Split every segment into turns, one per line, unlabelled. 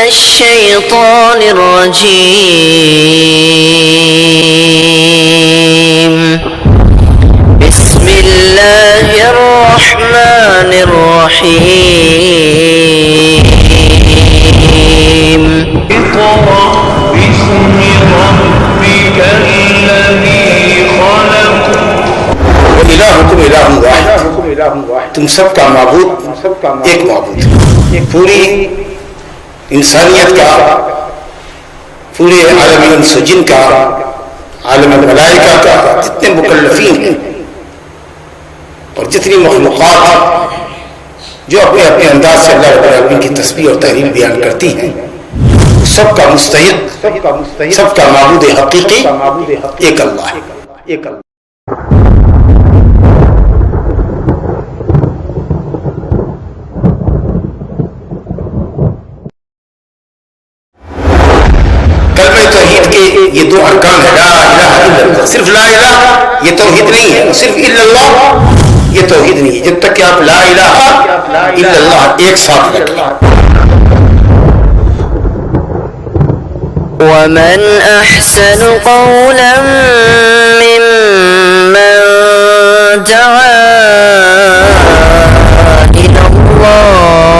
الشيطان الرجيم. بسم الله الرحمن الرحيم.
اقرأ باسم ربك الذي خلق.
وإلهكم إله واحد. تم سب کا معبود ایک معبود. پوری انسانیت کا، پورے عالم انس و جن کا، عالم ملائکہ کا، جتنے مکلفین ہیں اور جتنی مخلوقات جو اپنے اپنے انداز سے اللہ رب العالمین کی تسبیح اور تحلیل بیان کرتی ہیں، سب کا مستحق، سب کا معبود حقیقی ایک اللہ ہے. کلمہ توحید کے یہ دو ارکان ہیں، لا الہ الا اللہ. صرف لا الہ یہ توحید نہیں ہے، صرف الا اللہ یہ توحید نہیں ہے. جب تک کہ آپ لا الہ الا اللہ ایک ساتھ رکھیں.
ومن أحسن قولا ممن دعا إلى الله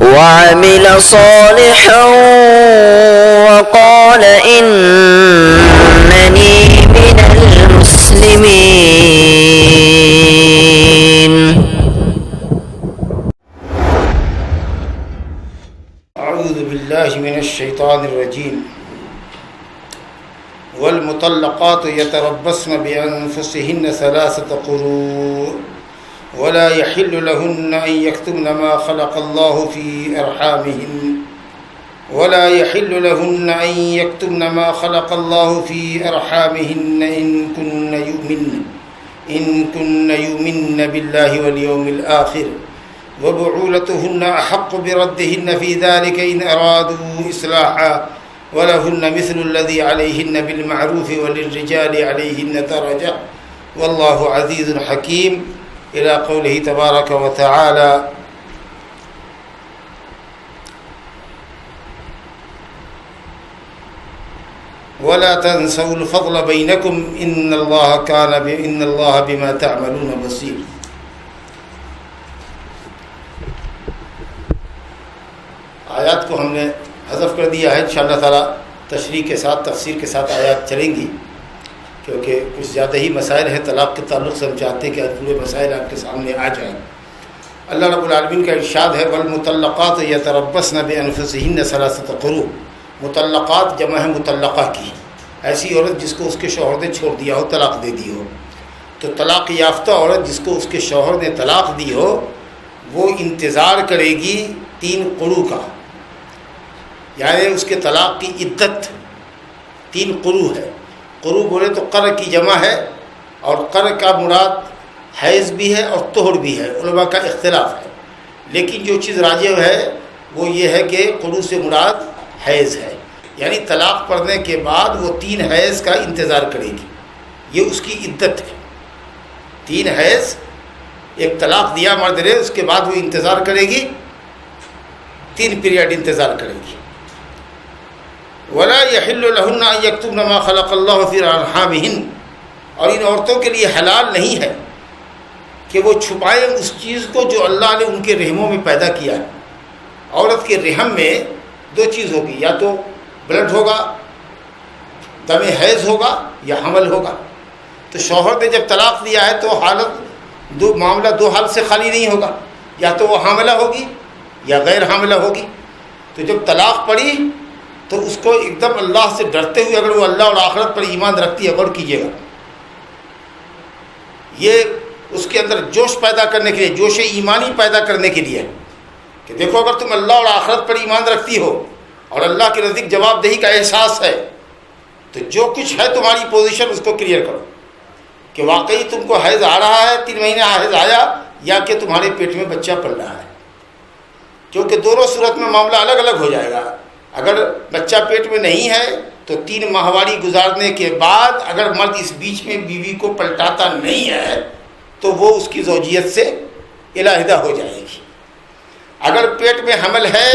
وعمل صالحا وقال إنني من المسلمين.
اعوذ باللہ من الشیطان الرجیم. والمطلقات يتربصن بأنفسهن ثلاثة قروء ولا يحل لهن أن يكتمن ما خلق الله في أرحامهن ولا يحل لهن أن يكتمن ما خلق الله في أرحامهن إن كن يؤمن بالله واليوم الآخر وبعولتهن أحق بردهن في ذلك إن أرادوا إصلاحا ولهن مثل الذي عليهن بالمعروف وللرجال عليهن درجة والله عزيز حكيم إلى قوله تبارك وتعالى. ولا تنسوا الفضل بينكم إن الله بما تعملون بصير. آیات کو ہم نے حذف کر دیا ہے، انشاءاللہ تعالی تشریح کے ساتھ، تفسیر کے ساتھ آیات چلیں گی، کیونکہ کچھ زیادہ ہی مسائل ہیں طلاق کے تعلق سے. ہم چاہتے ہیں کہ پورے مسائل آپ کے سامنے آ جائیں. اللہ رب العالمین کا ارشاد ہے والمطلقات یتربصن بانفسہن ثلاثۃ قروء. مطلقات جمع ہے مطلقہ کی، ایسی عورت جس کو اس کے شوہر نے چھوڑ دیا ہو، طلاق دے دی ہو. تو طلاق یافتہ عورت جس کو اس کے شوہر نے طلاق دی ہو، وہ انتظار کرے گی 3 قروء کا، یعنی اس کے طلاق کی عدت 3 قروء ہے. قروء بولے تو قر کی جمع ہے، اور قر کا مراد حیض بھی ہے اور طہر بھی ہے، علماء کا اختلاف ہے. لیکن جو چیز راجح ہے وہ یہ ہے کہ قروء سے مراد حیض ہے، یعنی طلاق پڑنے کے بعد وہ 3 حیض کا انتظار کرے گی. یہ اس کی عدت ہے. 3 حیض، ایک طلاق دیا مرد نے، اس کے بعد وہ انتظار کرے گی، 3 پیریڈ انتظار کرے گی. ولا يحل لهن ان يكتمن ما خلق الله في ارحامهن. اور ان عورتوں کے لیے حلال نہیں ہے کہ وہ چھپائیں اس چیز کو جو اللہ نے ان کے رحموں میں پیدا کیا ہے. عورت کے رحم میں 2 چیز ہوگی، یا تو بلڈ ہوگا، دم حیض ہوگا، یا حمل ہوگا. تو شوہر نے جب طلاق دیا ہے تو معاملہ 2 حال سے خالی نہیں ہوگا، یا تو وہ حاملہ ہوگی یا غیر حاملہ ہوگی. تو جب طلاق پڑی تو اس کو ایک دم اللہ سے ڈرتے ہوئے، اگر وہ اللہ اور آخرت پر ایمان رکھتی ہے، غور کیجیے گا، یہ اس کے اندر جوش پیدا کرنے کے لیے، جوش ایمانی پیدا کرنے کے لیے کہ دیکھو اگر تم اللہ اور آخرت پر ایمان رکھتی ہو اور اللہ کے نزدیک جواب دہی کا احساس ہے، تو جو کچھ ہے تمہاری پوزیشن اس کو کلیئر کرو کہ واقعی تم کو حیض آ رہا ہے، 3 مہینے حیض آیا، یا کہ تمہارے پیٹ میں بچہ پل رہا ہے. کیونکہ دونوں صورت میں معاملہ الگ الگ ہو جائے گا. اگر بچہ پیٹ میں نہیں ہے تو 3 ماہواری گزارنے کے بعد اگر مرد اس بیچ میں بیوی کو پلٹاتا نہیں ہے تو وہ اس کی زوجیت سے علیحدہ ہو جائے گی. اگر پیٹ میں حمل ہے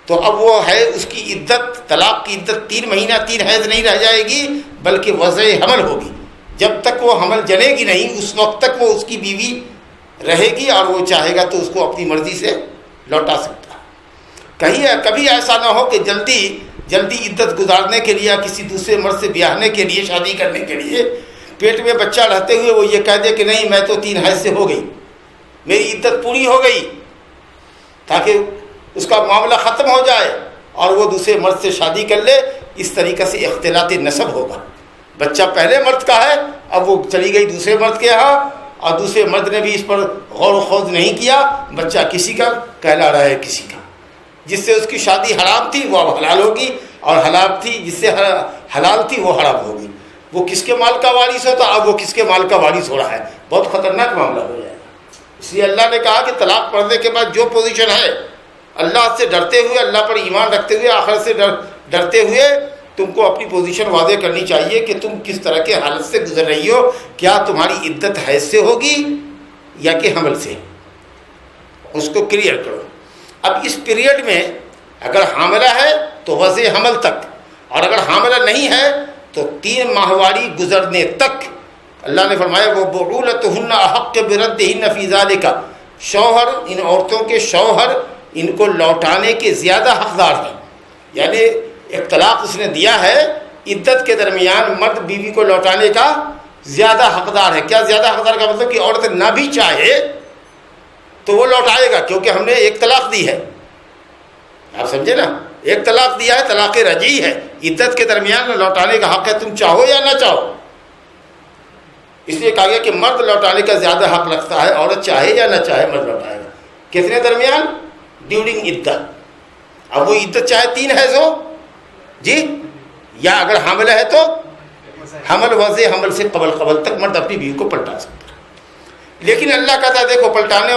تو اب وہ ہے اس کی عدت، طلاق کی عدت 3 مہینہ 3 حیض نہیں رہ جائے گی، بلکہ وضع حمل ہوگی۔ جب تک وہ حمل جنے گی نہیں اس وقت تک وہ اس کی بیوی رہے گی، اور وہ چاہے گا تو اس کو اپنی مرضی سے لوٹا سکتا ہے۔ کبھی ایسا نہ ہو کہ جلدی عدت گزارنے کے لیے، کسی دوسرے مرد سے بیاہنے کے لیے، شادی کرنے کے لیے پیٹ میں بچہ رہتے ہوئے وہ یہ کہہ دے کہ نہیں میں تو 3 حیض سے ہو گئی، میری عدت پوری ہو گئی، تاکہ اس کا معاملہ ختم ہو جائے اور وہ دوسرے مرد سے شادی کر لے۔ اس طریقے سے اختلاط نسب ہوگا۔ بچہ پہلے مرد کا ہے، اب وہ چلی گئی دوسرے مرد کے یہاں، اور دوسرے مرد نے بھی اس پر غور و خوض نہیں کیا، بچہ کسی کا کہلا رہا ہے کسی کا۔ جس سے اس کی شادی حرام تھی وہ اب حلال ہوگی، اور حلال تھی جس سے حلال تھی وہ حرام ہوگی۔ وہ کس کے مال کا وارث ہوتا، اب وہ کس کے مال کا وارث ہو رہا ہے۔ بہت خطرناک معاملہ ہو جائے گا۔ اس لیے اللہ نے کہا کہ طلاق پڑھنے کے بعد جو پوزیشن ہے، اللہ سے ڈرتے ہوئے، اللہ پر ایمان رکھتے ہوئے، آخرت سے ڈرتے ہوئے تم کو اپنی پوزیشن واضح کرنی چاہیے کہ تم کس طرح کے حالت سے گزر رہی ہو۔ کیا تمہاری عدت حیض سے ہوگی یا کہ حمل سے، اس کو کلیئر کرو۔ اب اس پیریڈ میں اگر حاملہ ہے تو وضع حمل تک، اور اگر حاملہ نہیں ہے تو 3 ماہواری گزرنے تک۔ اللہ نے فرمایا وَبُعُولَتُهُنَّ أَحَقُّ بِرَدِّهِنَّ فِي ذَلِكَ، شوہر، ان عورتوں کے شوہر ان کو لوٹانے کے زیادہ حقدار ہیں۔ یعنی ایک طلاق اس نے دیا ہے، عدت کے درمیان مرد بیوی کو لوٹانے کا زیادہ حقدار ہے۔ کیا زیادہ حقدار کا مطلب کہ عورت نہ بھی چاہے تو وہ لوٹائے گا، کیونکہ ہم نے ایک طلاق دی ہے۔ آپ سمجھے نا، ایک طلاق دیا ہے، طلاق رجعی ہے، عدت کے درمیان لوٹانے کا حق ہے، تم چاہو یا نہ چاہو۔ اس لیے کہا گیا کہ مرد لوٹانے کا زیادہ حق رکھتا ہے، عورت چاہے یا نہ چاہے مرد لوٹائے گا۔ کتنے درمیان؟ ڈیورنگ عدت۔ اب وہ عدت چاہے 3 حیض ہو جی، یا اگر حاملہ ہے تو حمل، وضع حمل سے قبل تک مرد اپنی بیوی کو پلٹا سکتا ہے۔ لیکن اللہ کہتا ہے دیکھو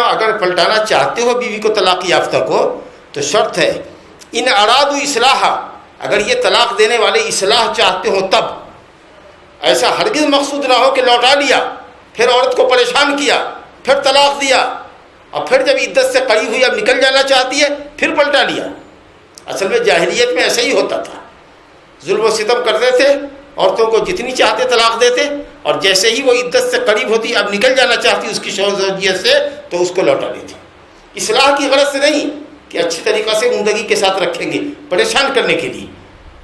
اگر پلٹانا چاہتے ہو بیوی کو طلاق یافتہ کو تو شرط ہے ان ارادوا اصلاح، اگر یہ طلاق دینے والے اصلاح چاہتے ہو تب۔ ایسا ہرگز مقصود نہ ہو کہ لوٹا لیا، پھر عورت کو پریشان کیا، پھر طلاق دیا، اور پھر جب عدت سے قریب ہوئی اب نکل جانا چاہتی ہے پھر پلٹا لیا۔ اصل میں جاہلیت میں ایسا ہی ہوتا تھا، ظلم و ستم کرتے تھے، عورتوں کو جتنی چاہتے طلاق دیتے، اور جیسے ہی وہ عدت سے قریب ہوتی اب نکل جانا چاہتی اس کی شوہر زوجیت سے تو اس کو لوٹا دیتی۔ اصلاح کی غرض سے نہیں کہ اچھی طریقہ سے زندگی کے ساتھ رکھیں گے، پریشان کرنے کے لیے۔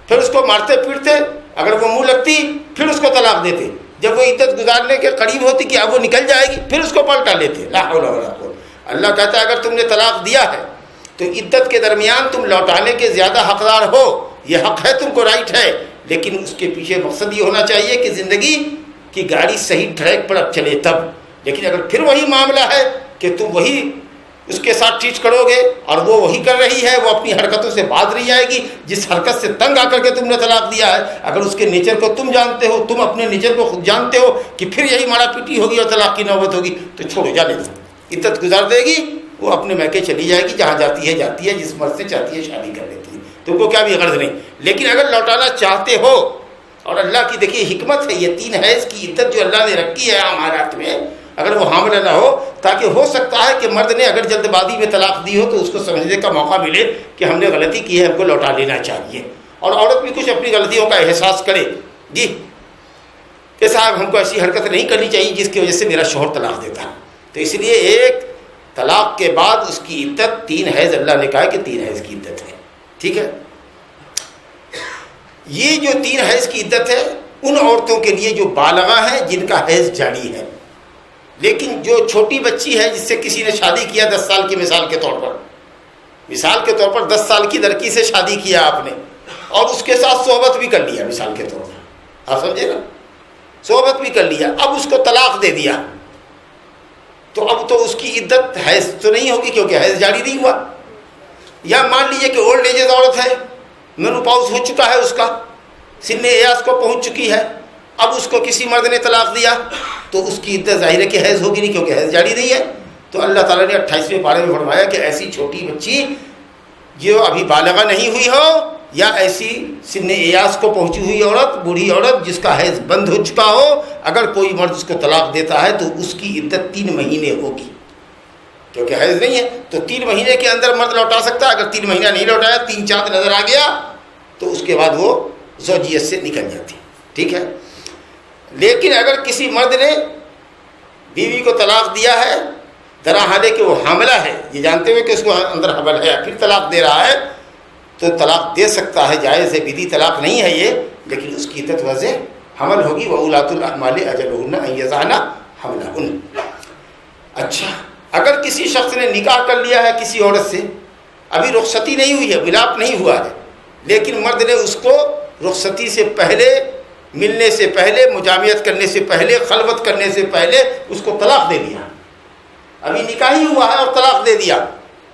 پھر اس کو مارتے پیٹتے، اگر وہ منہ لگتی پھر اس کو طلاق دیتے، جب وہ عدت گزارنے کے قریب ہوتی کہ اب وہ نکل جائے گی پھر اس کو پلٹا لیتے۔ لا حول ولا قوت۔ اللہ کہتا ہے اگر تم نے طلاق دیا ہے تو عدت کے درمیان تم لوٹانے کے زیادہ حقدار ہو، یہ حق ہے تم کو، رائٹ ہے، لیکن اس کے پیچھے مقصد یہ ہونا چاہیے کہ زندگی کی گاڑی صحیح ٹریک پر اب چلے تب۔ لیکن اگر پھر وہی معاملہ ہے کہ تم وہی اس کے ساتھ ٹریٹ کرو گے اور وہ وہی کر رہی ہے، وہ اپنی حرکتوں سے باز رہی جائے گی، جس حرکت سے تنگ آ کر کے تم نے طلاق دیا ہے، اگر اس کے نیچر کو تم جانتے ہو، تم اپنے نیچر کو خود جانتے ہو کہ پھر یہی مارا پیٹی ہوگی اور طلاق کی نوبت ہوگی، تو چھوڑو، جانے دو، عدت گزار دے گی، وہ اپنے میکے چلی جائے گی، جہاں جاتی ہے، جس مرد سے چاہتی ہے شادی کر لیتی ہے، تم کو کیا بھی غرض نہیں۔ لیکن اگر لوٹانا چاہتے ہو، اور اللہ کی دیکھیے حکمت ہے، یہ 3 حیض کی عدت جو اللہ نے رکھی ہے عام حالات میں، اگر وہ حاملہ نہ ہو، تاکہ ہو سکتا ہے کہ مرد نے اگر جلد بازی میں طلاق دی ہو تو اس کو سمجھنے کا موقع ملے کہ ہم نے غلطی کی ہے، ہم کو لوٹا لینا چاہیے، اور عورت بھی کچھ اپنی غلطیوں کا احساس کرے جی کہ صاحب ہم کو ایسی حرکت نہیں کرنی چاہیے جس کی وجہ سے میرا شوہر طلاق دیتا ہے۔ تو اس لیے ایک طلاق کے بعد اس کی عدت 3 حیض، اللہ نے کہا ہے کہ 3 حیض کی عدت ہے، ٹھیک ہے۔ یہ جو 3 حیض کی عدت ہے ان عورتوں کے لیے جو بالغہ ہیں، جن کا حیض جاری ہے، لیکن جو چھوٹی بچی ہے جس سے کسی نے شادی کیا 10 سال کی مثال کے طور پر 10 سال کی لڑکی سے شادی کیا آپ نے اور اس کے ساتھ صحبت بھی کر لیا، مثال کے طور پر، آپ سمجھے نا، صحبت بھی کر لیا، اب اس کو طلاق دے دیا، تو اب تو اس کی عدت حیض تو نہیں ہوگی کیونکہ حیض جاری نہیں ہوا۔ یا مان لیجئے کہ اولڈ ایجز عورت ہے، مینوپاؤز ہو چکا ہے، اس کا سن ایاز کو پہنچ چکی ہے، اب اس کو کسی مرد نے طلاق دیا تو اس کی عدت ظاہر ہے کہ حیض ہوگی نہیں کیونکہ حیض جاری نہیں ہے۔ تو اللہ تعالیٰ نے 28ویں پارے میں فرمایا کہ ایسی چھوٹی بچی جو ابھی بالغہ نہیں ہوئی ہو، یا ایسی سن ایاز کو پہنچی ہوئی عورت، بوڑھی عورت جس کا حیض بند ہو چکا ہو، اگر کوئی مرد اس کو طلاق دیتا ہے تو اس کی عدت 3 مہینے ہوگی۔ کیونکہ حیض نہیں ہے تو 3 مہینے کے اندر مرد لوٹا سکتا ہے. اگر 3 مہینہ نہیں لوٹایا 3 چاند نظر آ گیا تو اس کے بعد وہ زوجیت سے نکل جاتی. ٹھیک ہے. لیکن اگر کسی مرد نے بیوی کو طلاق دیا ہے درا حالے کہ وہ حاملہ ہے، یہ جانتے ہوئے کہ اس کو اندر حمل ہے، پھر طلاق دے رہا ہے تو طلاق دے سکتا ہے، جائز ہے، بدی طلاق نہیں ہے یہ، لیکن اس کی عدت وضع حمل ہوگی. وَأُولَاتُ الْأَحْمَالِ أَجَلُهُنَّ أَن يَضَعْنَ حَمْلَهُنَّ. اچھا اگر کسی شخص نے نکاح کر لیا ہے کسی عورت سے، ابھی رخصتی نہیں ہوئی ہے، ملاپ نہیں ہوا ہے، لیکن مرد نے اس کو رخصتی سے پہلے، ملنے سے پہلے، مجامعت کرنے سے پہلے، خلوت کرنے سے پہلے اس کو طلاق دے دیا. ابھی نکاح ہی ہوا ہے اور طلاق دے دیا.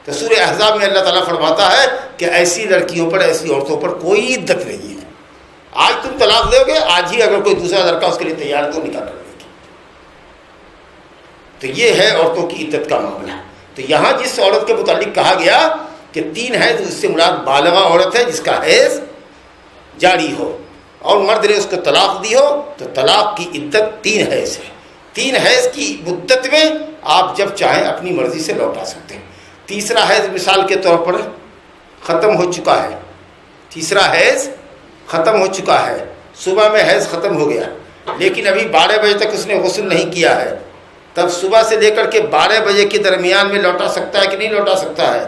تو سورہ احزاب میں اللہ تعالیٰ فرماتا ہے کہ ایسی لڑکیوں پر، ایسی عورتوں پر کوئی عدت نہیں ہے. آج تم طلاق دو گے، آج ہی اگر کوئی دوسرا لڑکا اس کے لیے تیار ہے تو نکاح کر لے گی. تو یہ ہے عورتوں کی عدت کا معاملہ. تو یہاں جس عورت کے متعلق کہا گیا کہ 3 حیض، اس سے مراد بالغہ عورت ہے جس کا حیض جاری ہو اور مرد نے اس کو طلاق دی ہو تو طلاق کی عدت 3 حیض ہے. 3 حیض کی مدت میں آپ جب چاہیں اپنی مرضی سے لوٹا سکتے ہیں. تیسرا حیض مثال کے طور پر ختم ہو چکا ہے، تیسرا حیض ختم ہو چکا ہے، صبح میں حیض ختم ہو گیا لیکن ابھی 12 بجے تک اس نے غسل نہیں کیا ہے، تب صبح سے لے کر کے 12 بجے کے درمیان میں لوٹا سکتا ہے کہ نہیں لوٹا سکتا ہے؟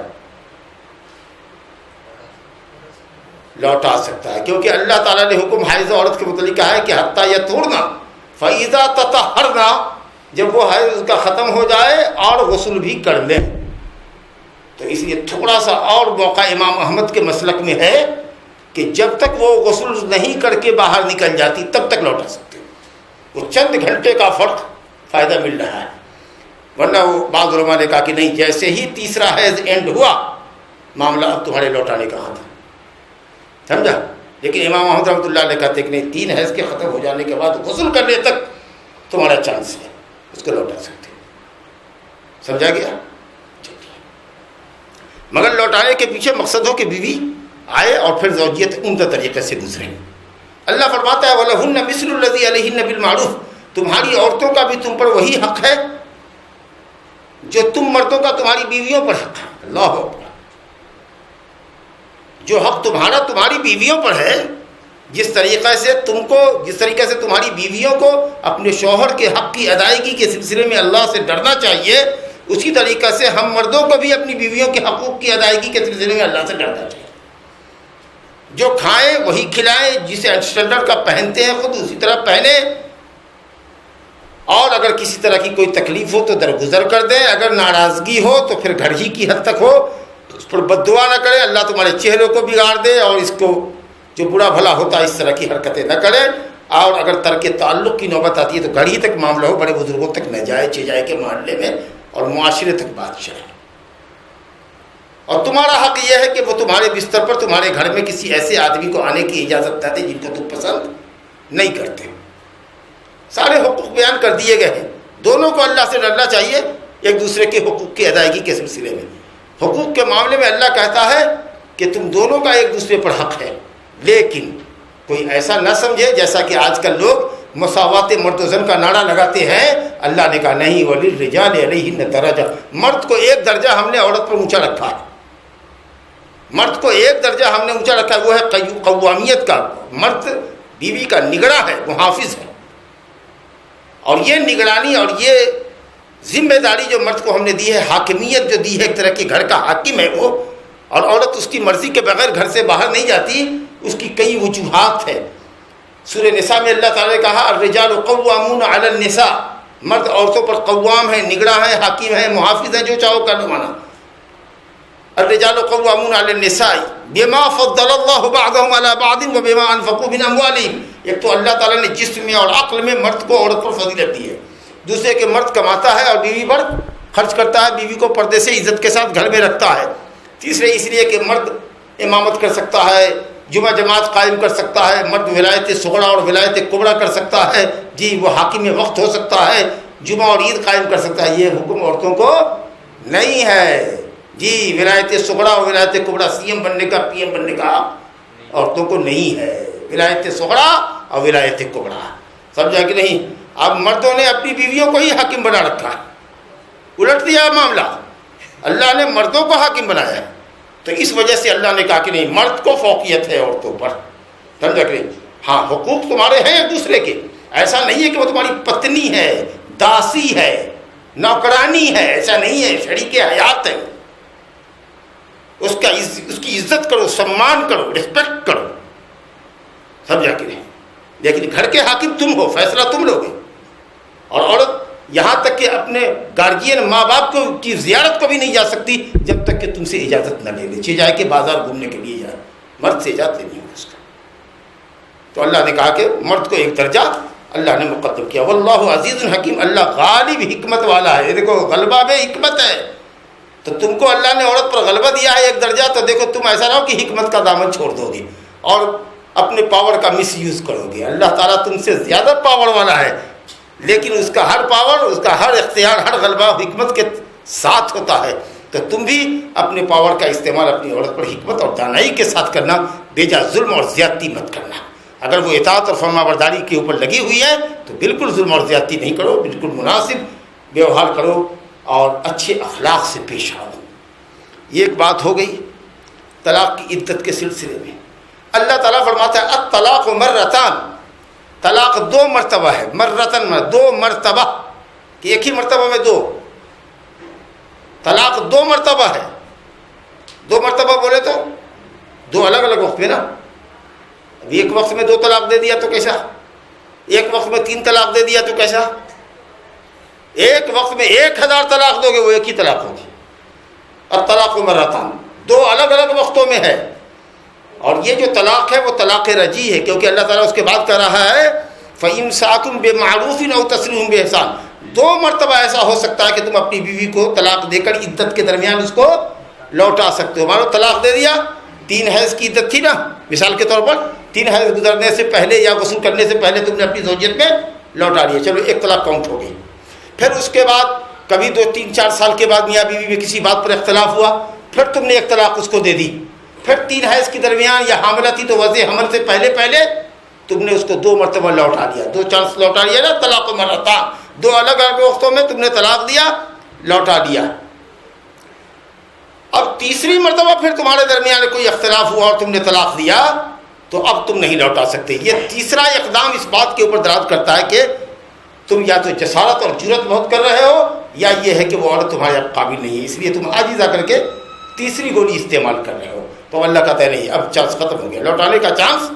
لوٹا سکتا ہے، کیونکہ اللہ تعالیٰ نے حکم حائض عورت کے متعلق کہا ہے کہ حتیٰ یطہرن فَإِذَا تَطَہَّرْنَ، جب وہ حیض اس کا ختم ہو جائے اور غسل بھی کر لیں. تو اس لیے تھوڑا سا اور موقع امام احمد کے مسلک میں ہے کہ جب تک وہ غسل نہیں کر کے باہر نکل جاتی تب تک لوٹا سکتے. وہ چند گھنٹے کا فرق فائدہ مل رہا ہے، ورنہ وہ بعض علماء نے کہا کہ نہیں، جیسے ہی تیسرا حیض اینڈ ہوا معاملہ اب تمہارے لوٹانے کا ختم. سمجھا؟ لیکن امام احمد رحمۃ اللہ علیہ کہتے ہیں کہ نہیں، 3 حیض کے ختم ہو جانے کے بعد غسل کرنے تک تمہارا چانس ہے، اس کو لوٹا سکتے. سمجھا گیا؟ مگر لوٹانے کے پیچھے مقصد ہو کہ بیوی آئے اور پھر زوجیت عمدہ طریقے سے گزرے. اللہ فرماتا ہے وَلَهُنَّ مِثْلُ الَّذِي عَلَيْهِنَّ بِالْمَعْرُوفِ، تمہاری عورتوں کا بھی تم پر وہی حق ہے جو تم مردوں کا تمہاری بیویوں پر حق ہے. اللہ اکبر. جو حق تمہارا تمہاری بیویوں پر ہے، جس طریقے سے تمہاری بیویوں کو اپنے شوہر کے حق کی ادائیگی کے سلسلے میں اللہ سے ڈرنا چاہیے، اسی طریقے سے ہم مردوں کو بھی اپنی بیویوں کے حقوق کی ادائیگی کے سلسلے میں اللہ سے ڈرنا چاہیے. جو کھائیں وہی کھلائیں، جسے اسٹینڈرڈ کا پہنتے ہیں خود اسی طرح پہنے، اور اگر کسی طرح کی کوئی تکلیف ہو تو درگزر کر دیں، اگر ناراضگی ہو تو پھر گھر ہی کی حد تک ہو، اس پر بد دعا نہ کرے، اللہ تمہارے چہرے کو بگاڑ دے، اور اس کو جو برا بھلا ہوتا ہے اس طرح کی حرکتیں نہ کرے. اور اگر ترک تعلق کی نوبت آتی ہے تو گھر ہی تک معاملہ ہو، بڑے بزرگوں تک نہ جائے، چجائے کے محلے میں اور معاشرے تک بات چلے. اور تمہارا حق یہ ہے کہ وہ تمہارے بستر پر تمہارے گھر میں کسی ایسے آدمی کو آنے کی اجازت نہ دے جن کو تم پسند نہیں کرتے. سارے حقوق بیان کر دیے گئے ہیں. دونوں کو اللہ سے ڈرنا چاہیے ایک دوسرے کے حقوق کی ادائیگی کے سلسلے میں. حقوق کے معاملے میں اللہ کہتا ہے کہ تم دونوں کا ایک دوسرے پر حق ہے، لیکن کوئی ایسا نہ سمجھے جیسا کہ آج کل لوگ مساوات مرد و زن کا نعرہ لگاتے ہیں. اللہ نے کہا نہیں، وَلِلرِّجَالِ عَلَيْهِنَّ دَرَجَةٌ، مرد کو ایک درجہ ہم نے عورت پر اونچا رکھا ہے. مرد کو ایک درجہ ہم نے اونچا رکھا ہے، وہ ہے قوامیت کا. مرد بیوی کا نگراں ہے، محافظ ہے، اور یہ نگرانی اور یہ ذمہ داری جو مرد کو ہم نے دی ہے، حاکمیت جو دی ہے، ایک طرح کی گھر کا حاکم ہے وہ. اور عورت اس کی مرضی کے بغیر گھر سے باہر نہیں جاتی. اس کی کئی وجوہات ہیں. سورہ نساء میں اللہ تعالیٰ نے کہا الرجال قوامون علی النساء، مرد عورتوں پر قوام ہیں، نگراں ہیں، حاکم ہیں، محافظ ہیں، جو چاہو کر لو مانا. الرجال قوامون علی النساء بما فضل اللہ بعضهم علی بعض وبما انفقوا من اموالهم. ایک تو اللہ تعالیٰ نے جسم میں اور عقل میں مرد کو عورت پر فضیلت دی ہے. دوسرے کہ مرد کماتا ہے اور بیوی پر خرچ کرتا ہے، بیوی کو پردے سے عزت کے ساتھ گھر میں رکھتا ہے. تیسرے اس لیے کہ مرد امامت کر سکتا ہے، جمعہ جماعت قائم کر سکتا ہے، مرد ولایت صغریٰ اور ولایت کبریٰ کر سکتا ہے، جی وہ حاکم وقت ہو سکتا ہے، جمعہ اور عید قائم کر سکتا ہے. یہ حکم عورتوں کو نہیں ہے جی. ولایت صغریٰ اور ولایت کبریٰ، سی ایم بننے کا، پی ایم بننے کا عورتوں کو نہیں ہے. ولایت صغریٰ اور ولایت کبریٰ، سمجھا کہ نہیں؟ اب مردوں نے اپنی بیویوں کو ہی حاکم بنا رکھا ہے، الٹ دیا معاملہ. اللہ نے مردوں کو حاکم بنایا ہے، تو اس وجہ سے اللہ نے کہا کہ نہیں، مرد کو فوقیت ہے عورتوں پر، سمجھا کہ نہیں؟ ہاں حقوق تمہارے ہیں ایک دوسرے کے، ایسا نہیں ہے کہ وہ تمہاری پتنی ہے، داسی ہے، نوکرانی ہے، ایسا نہیں ہے، شریک حیات ہے، اس کی عزت کرو، سمان کرو، رسپیکٹ کرو، سمجھا کہ نہیں؟ لیکن گھر کے حاکم تم ہو، فیصلہ تم لوگے، اور عورت یہاں تک کہ اپنے گارجین ماں باپ کی زیارت کو بھی نہیں جا سکتی جب تک کہ تم سے اجازت نہ لے چاہے کہ بازار گھومنے کے لیے جائے، مرد سے اجازت لینی ہوگی اس کا۔ تو اللہ نے کہا کہ مرد کو ایک درجہ اللہ نے مقدم کیا۔ واللہ عزیز حکیم، اللہ غالب حکمت والا ہے۔ دیکھو غلبہ میں حکمت ہے، تو تم کو اللہ نے عورت پر غلبہ دیا ہے ایک درجہ، تو دیکھو تم ایسا نہ ہو کہ حکمت کا دامن چھوڑ دو گے اور اپنے پاور کا مس یوز کرو گے۔ اللہ تعالیٰ تم سے زیادہ پاور والا ہے، لیکن اس کا ہر پاور، اس کا ہر اختیار، ہر غلبہ حکمت کے ساتھ ہوتا ہے، تو تم بھی اپنے پاور کا استعمال اپنی عورت پر حکمت اور دانائی کے ساتھ کرنا، بیجا ظلم اور زیادتی مت کرنا۔ اگر وہ اطاعت اور فرما برداری کے اوپر لگی ہوئی ہے تو بالکل ظلم اور زیادتی نہیں کرو، بالکل مناسب ویوہار کرو اور اچھے اخلاق سے پیش آؤ۔ یہ ایک بات ہو گئی طلاق کی عدت کے سلسلے میں۔ اللہ تعالیٰ فرماتا ہے الطلاق مرتان، طلاق دو مرتبہ ہے، مرتن میں دو مرتبہ، کہ ایک ہی مرتبہ میں دو، طلاق دو مرتبہ ہے۔ دو مرتبہ بولے تو دو الگ الگ وقت میں نا، اب ایک وقت میں دو طلاق دے دیا تو کیسا، ایک وقت میں 3 طلاق دے دیا تو کیسا، ایک وقت میں 1000 طلاق دو گے وہ ایک ہی طلاق ہوگی۔ اور طلاق مرتان دو الگ الگ وقتوں میں ہے، اور یہ جو طلاق ہے وہ طلاق رجعی ہے، کیونکہ اللہ تعالیٰ اس کے بعد کہہ رہا ہے فَإِمْسَاكٌ بِمَعْرُوفٍ أَوْ تَسْرِيحٌ بِإِحْسَانٍ۔ دو مرتبہ ایسا ہو سکتا ہے کہ تم اپنی بیوی کو طلاق دے کر عدت کے درمیان اس کو لوٹا سکتے ہو۔ مانو طلاق دے دیا، 3 حیض کی عدت تھی نا مثال کے طور پر، 3 حیض گزرنے سے پہلے یا غسل کرنے سے پہلے تم نے اپنی زوجیت میں لوٹا لیا، چلو ایک طلاق کاؤنٹ ہو گئی۔ پھر اس کے بعد کبھی 2-3-4 سال کے بعد میاں بیوی میں کسی بات پر اختلاف ہوا، پھر تم نے ایک طلاق اس کو دے دی، پھر 3 حیض کے درمیان یا حاملہ تھی تو وضع حمل سے پہلے تم نے اس کو 2 مرتبہ لوٹا دیا، 2 چانس لوٹا لیا نا، طلاق مرتان، 2 الگ الگ وقتوں میں تم نے طلاق دیا، لوٹا دیا۔ اب تیسری مرتبہ پھر تمہارے درمیان کوئی اختلاف ہوا اور تم نے طلاق دیا تو اب تم نہیں لوٹا سکتے۔ یہ تیسرا اقدام اس بات کے اوپر دلالت کرتا ہے کہ تم یا تو جسارت اور جرأت بہت کر رہے ہو، یا یہ ہے کہ وہ عورت تمہارے اب قابل نہیں ہے، اس لیے تم عاجزہ کر کے تیسری گولی استعمال کر رہے ہو۔ تو اللہ کہتا ہے نہیں، اب چانس ختم ہو گیا، لوٹانے کا چانس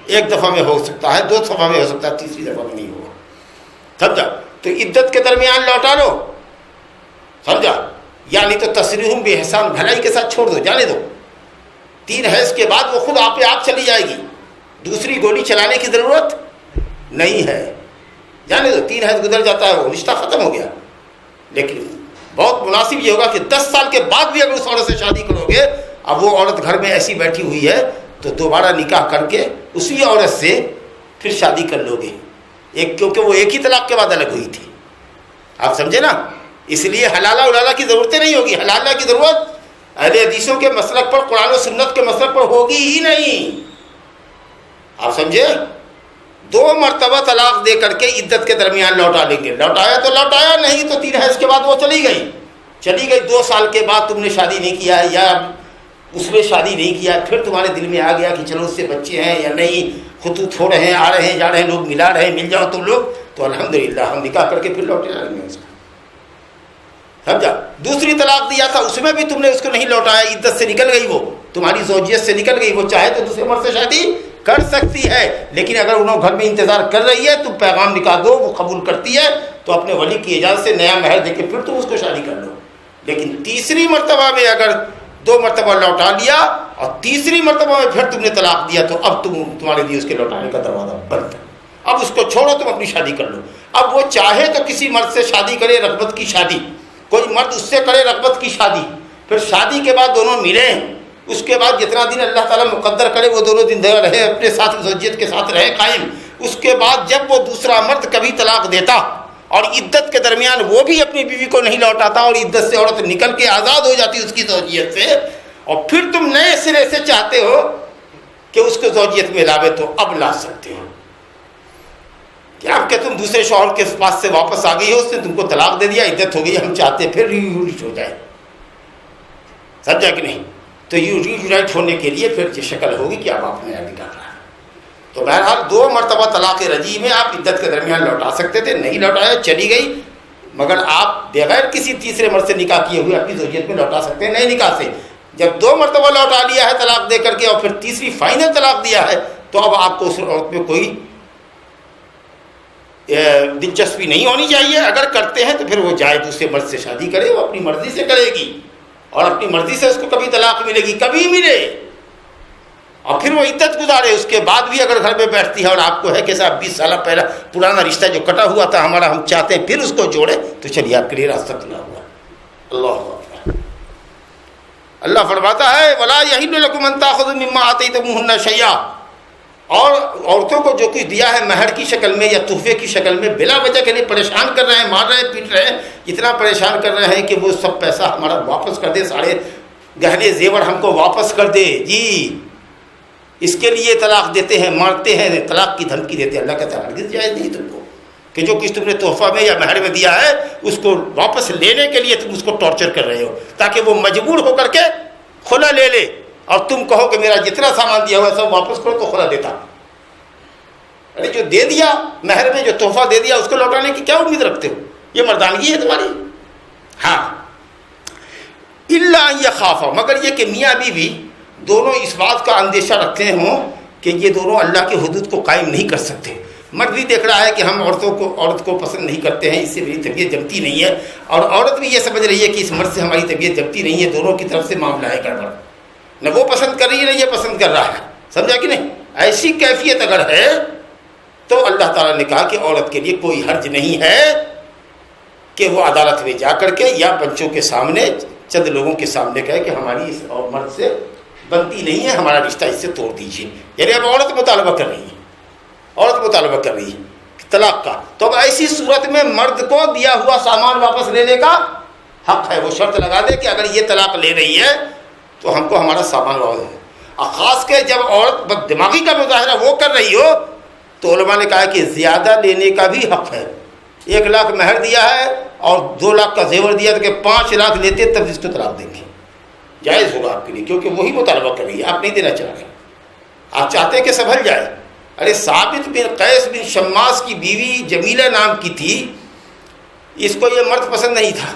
ایک دفعہ میں ہو سکتا ہے، 2 دفعہ میں ہو سکتا ہے، تیسری دفعہ میں نہیں ہوگا، سمجھا؟ تو عدت کے درمیان لوٹا لو، سمجھا؟ یعنی تو تصریح بإحسان، بھلائی کے ساتھ چھوڑ دو، جانے دو۔ 3 حیض کے بعد وہ خود آپ چلی جائے گی، دوسری گولی چلانے کی ضرورت نہیں ہے، جانے دو۔ 3 حیض گزر جاتا ہے، وہ رشتہ ختم ہو گیا۔ لیکن بہت مناسب یہ ہوگا کہ 10 سال کے بعد بھی اگر اس عورت سے شادی کرو گے، اب وہ عورت گھر میں ایسی بیٹھی ہوئی ہے تو دوبارہ نکاح کر کے اسی عورت سے پھر شادی کر لو گے، کیونکہ وہ ایک ہی طلاق کے بعد الگ ہوئی تھی، آپ سمجھے نا؟ اس لیے حلالہ اولالہ کی ضرورتیں نہیں ہوگی، حلالہ کی ضرورت اہل حدیثوں کے مسلک پر، قرآن و سنت کے مسلک پر ہوگی ہی نہیں، آپ سمجھے؟ 2 مرتبہ طلاق دے کر کے عدت کے درمیان لوٹا لیں گے، لوٹایا تو لوٹایا، نہیں تو 3 حیض کے بعد وہ چلی گئی 2 سال کے بعد تم نے شادی نہیں کیا ہے یا اس نے شادی نہیں کیا، پھر تمہارے دل میں آ گیا کہ چلو اس سے بچے ہیں یا نہیں، خطوط ہو رہے ہیں، آ رہے ہیں جا رہے ہیں، لوگ ملا رہے ہیں، مل جاؤ تم لوگ، تو الحمدللہ ہم نکاح کر کے پھر لوٹے جائیں گے اس کا، سمجھا؟ دوسری طلاق دیا تھا اس میں بھی تم نے اس کو نہیں لوٹایا، عدت سے نکل گئی، وہ تمہاری زوجیت سے نکل گئی، وہ چاہے تو دوسرے مرد سے شادی کر سکتی ہے، لیکن اگر انہوں گھر میں انتظار کر رہی ہے، تم پیغام نکال دو، وہ قبول کرتی ہے تو اپنے ولی کی اجازت سے نیا مہر دے کے پھر تم اس کو شادی کر لو۔ لیکن تیسری مرتبہ میں اگر 2 مرتبہ لوٹا لیا اور تیسری مرتبہ میں پھر تم نے طلاق دیا تو اب تمہارے لیے اس کے لوٹانے کا دروازہ بند ہے، اب اس کو چھوڑو، تم اپنی شادی کر لو۔ اب وہ چاہے تو کسی مرد سے شادی کرے، رغبت کی شادی، کوئی مرد اس سے کرے رغبت کی شادی، پھر شادی کے بعد دونوں ملیں، اس کے بعد جتنا دن اللہ تعالیٰ مقدر کرے وہ دونوں دن رہے، اپنے ساتھ زوجیت کے ساتھ رہے قائم۔ اس کے بعد جب وہ دوسرا مرد کبھی طلاق دیتا اور عدت کے درمیان وہ بھی اپنی بیوی کو نہیں لوٹاتا اور عدت سے عورت نکل کے آزاد ہو جاتی اس کی زوجیت سے، اور پھر تم نئے سرے سے چاہتے ہو کہ اس کو زوجیت میں لاوے، تو اب لا سکتے ہو۔ کیا کہ تم دوسرے شوہر کے پاس سے واپس آ گئی ہو، اس نے تم کو طلاق دے دیا، عدت ہو گئی، ہم چاہتے ہیں پھر ریولیٹ ہو جائے، سمجھا کہ نہیں؟ تو یونائٹ ہونے کے لیے پھر یہ شکل ہوگی کہ اب آپ نیا نکاح کرا. تو بہرحال 2 مرتبہ طلاق رجعی میں آپ عدت کے درمیان لوٹا سکتے تھے, نہیں لوٹایا چلی گئی, مگر آپ بغیر کسی تیسرے مرد سے نکاح کیے ہوئے اپنی زوجیت میں لوٹا سکتے ہیں, نہیں نکاح سے. جب 2 مرتبہ لوٹا لیا ہے طلاق دے کر کے اور پھر تیسری فائنل طلاق دیا ہے, تو اب آپ کو اس عورت میں کوئی دلچسپی نہیں ہونی چاہیے. اگر کرتے ہیں تو پھر وہ جائے دوسرے مرد سے شادی کرے, وہ اپنی مرضی سے کرے گی اور اپنی مرضی سے اس کو کبھی طلاق ملے گی, کبھی ملے, اور پھر وہ عدت گزارے. اس کے بعد بھی اگر گھر میں بیٹھتی ہے اور آپ کو ہے کہ صاحب 20 سال پہلا پرانا رشتہ جو کٹا ہوا تھا ہمارا, ہم چاہتے ہیں پھر اس کو جوڑے, تو چلیے آپ کے لیے راستہ کھلا ہوا. اللہ اکبر. اللہ فرماتا ہے وَلَا يَحِلُّ لَكُمْ أَن تَأْخُذُوا مِمَّا آتَيْتُمُوهُنَّ شَيْئًا, اور عورتوں کو جو کچھ دیا ہے مہر کی شکل میں یا تحفے کی شکل میں بلا وجہ کے لیے پریشان کر رہے ہیں, مار رہے ہیں, پیٹ رہے ہیں, اتنا پریشان کر رہے ہیں کہ وہ سب پیسہ ہمارا واپس کر دے, سارے گہنے زیور ہم کو واپس کر دے. جی اس کے لیے طلاق دیتے ہیں, مارتے ہیں, طلاق کی دھمکی دیتے ہیں. اللہ کہتا ہے ہرگز جائز نہیں تم کو کہ جو کچھ تم نے تحفہ میں یا مہر میں دیا ہے اس کو واپس لینے کے لیے تم اس کو ٹارچر کر رہے ہو, تاکہ وہ مجبور ہو کر کے کھلا لے لے, اور تم کہو کہ میرا جتنا سامان دیا ہوا ہے سب واپس کرو, تو کھلا دیتا. ارے جو دے دیا مہر میں, جو تحفہ دے دیا, اس کو لوٹانے کی کیا امید رکھتے ہو؟ یہ مردانگی ہے تمہاری؟ ہاں, الا ان یخافا, مگر یہ کہ میاں بیوی دونوں اس بات کا اندیشہ رکھتے ہوں کہ یہ دونوں اللہ کے حدود کو قائم نہیں کر سکتے. مرد بھی دیکھ رہا ہے کہ ہم عورت کو پسند نہیں کرتے ہیں, اس سے میری طبیعت جمتی نہیں ہے, اور عورت بھی یہ سمجھ رہی ہے کہ اس مرد سے ہماری طبیعت جمتی نہیں ہے. دونوں کی طرف سے معاملہ ہے گڑبڑ, نہ وہ پسند کر رہی ہے نہ یہ پسند کر رہا ہے. سمجھا کہ نہیں؟ ایسی کیفیت اگر ہے تو اللہ تعالیٰ نے کہا کہ عورت کے لیے کوئی حرج نہیں ہے کہ وہ عدالت میں جا کر کے یا بچوں کے سامنے, چند لوگوں کے سامنے کہے کہ ہماری اس اور مرد سے بنتی نہیں ہے, ہمارا رشتہ اس سے توڑ دیجیے. یعنی اب عورت مطالبہ کر رہی ہے, عورت مطالبہ کر رہی ہے طلاق کا, تو اب ایسی صورت میں مرد کو دیا ہوا سامان واپس لینے کا حق ہے. وہ شرط لگا دے کہ اگر یہ طلاق لے رہی ہے تو ہم کو ہمارا سامان واپس ہے. اور خاص کے جب عورت بد دماغی کا مظاہرہ وہ کر رہی ہو, تو علماء نے کہا کہ زیادہ لینے کا بھی حق ہے. 1 لاکھ مہر دیا ہے اور 2 لاکھ کا زیور دیا تو کہ 5 لاکھ لیتے تب اس کو طلاق دیں گے, جائز ہوگا آپ کے لیے, کیونکہ وہی مطالبہ کر رہی ہے, آپ نہیں دینا چاہ رہے, آپ چاہتے ہیں کہ سنبھل جائے. ارے ثابت بن قیس بن شماس کی بیوی جمیلہ نام کی تھی, اس کو یہ مرد پسند نہیں تھا.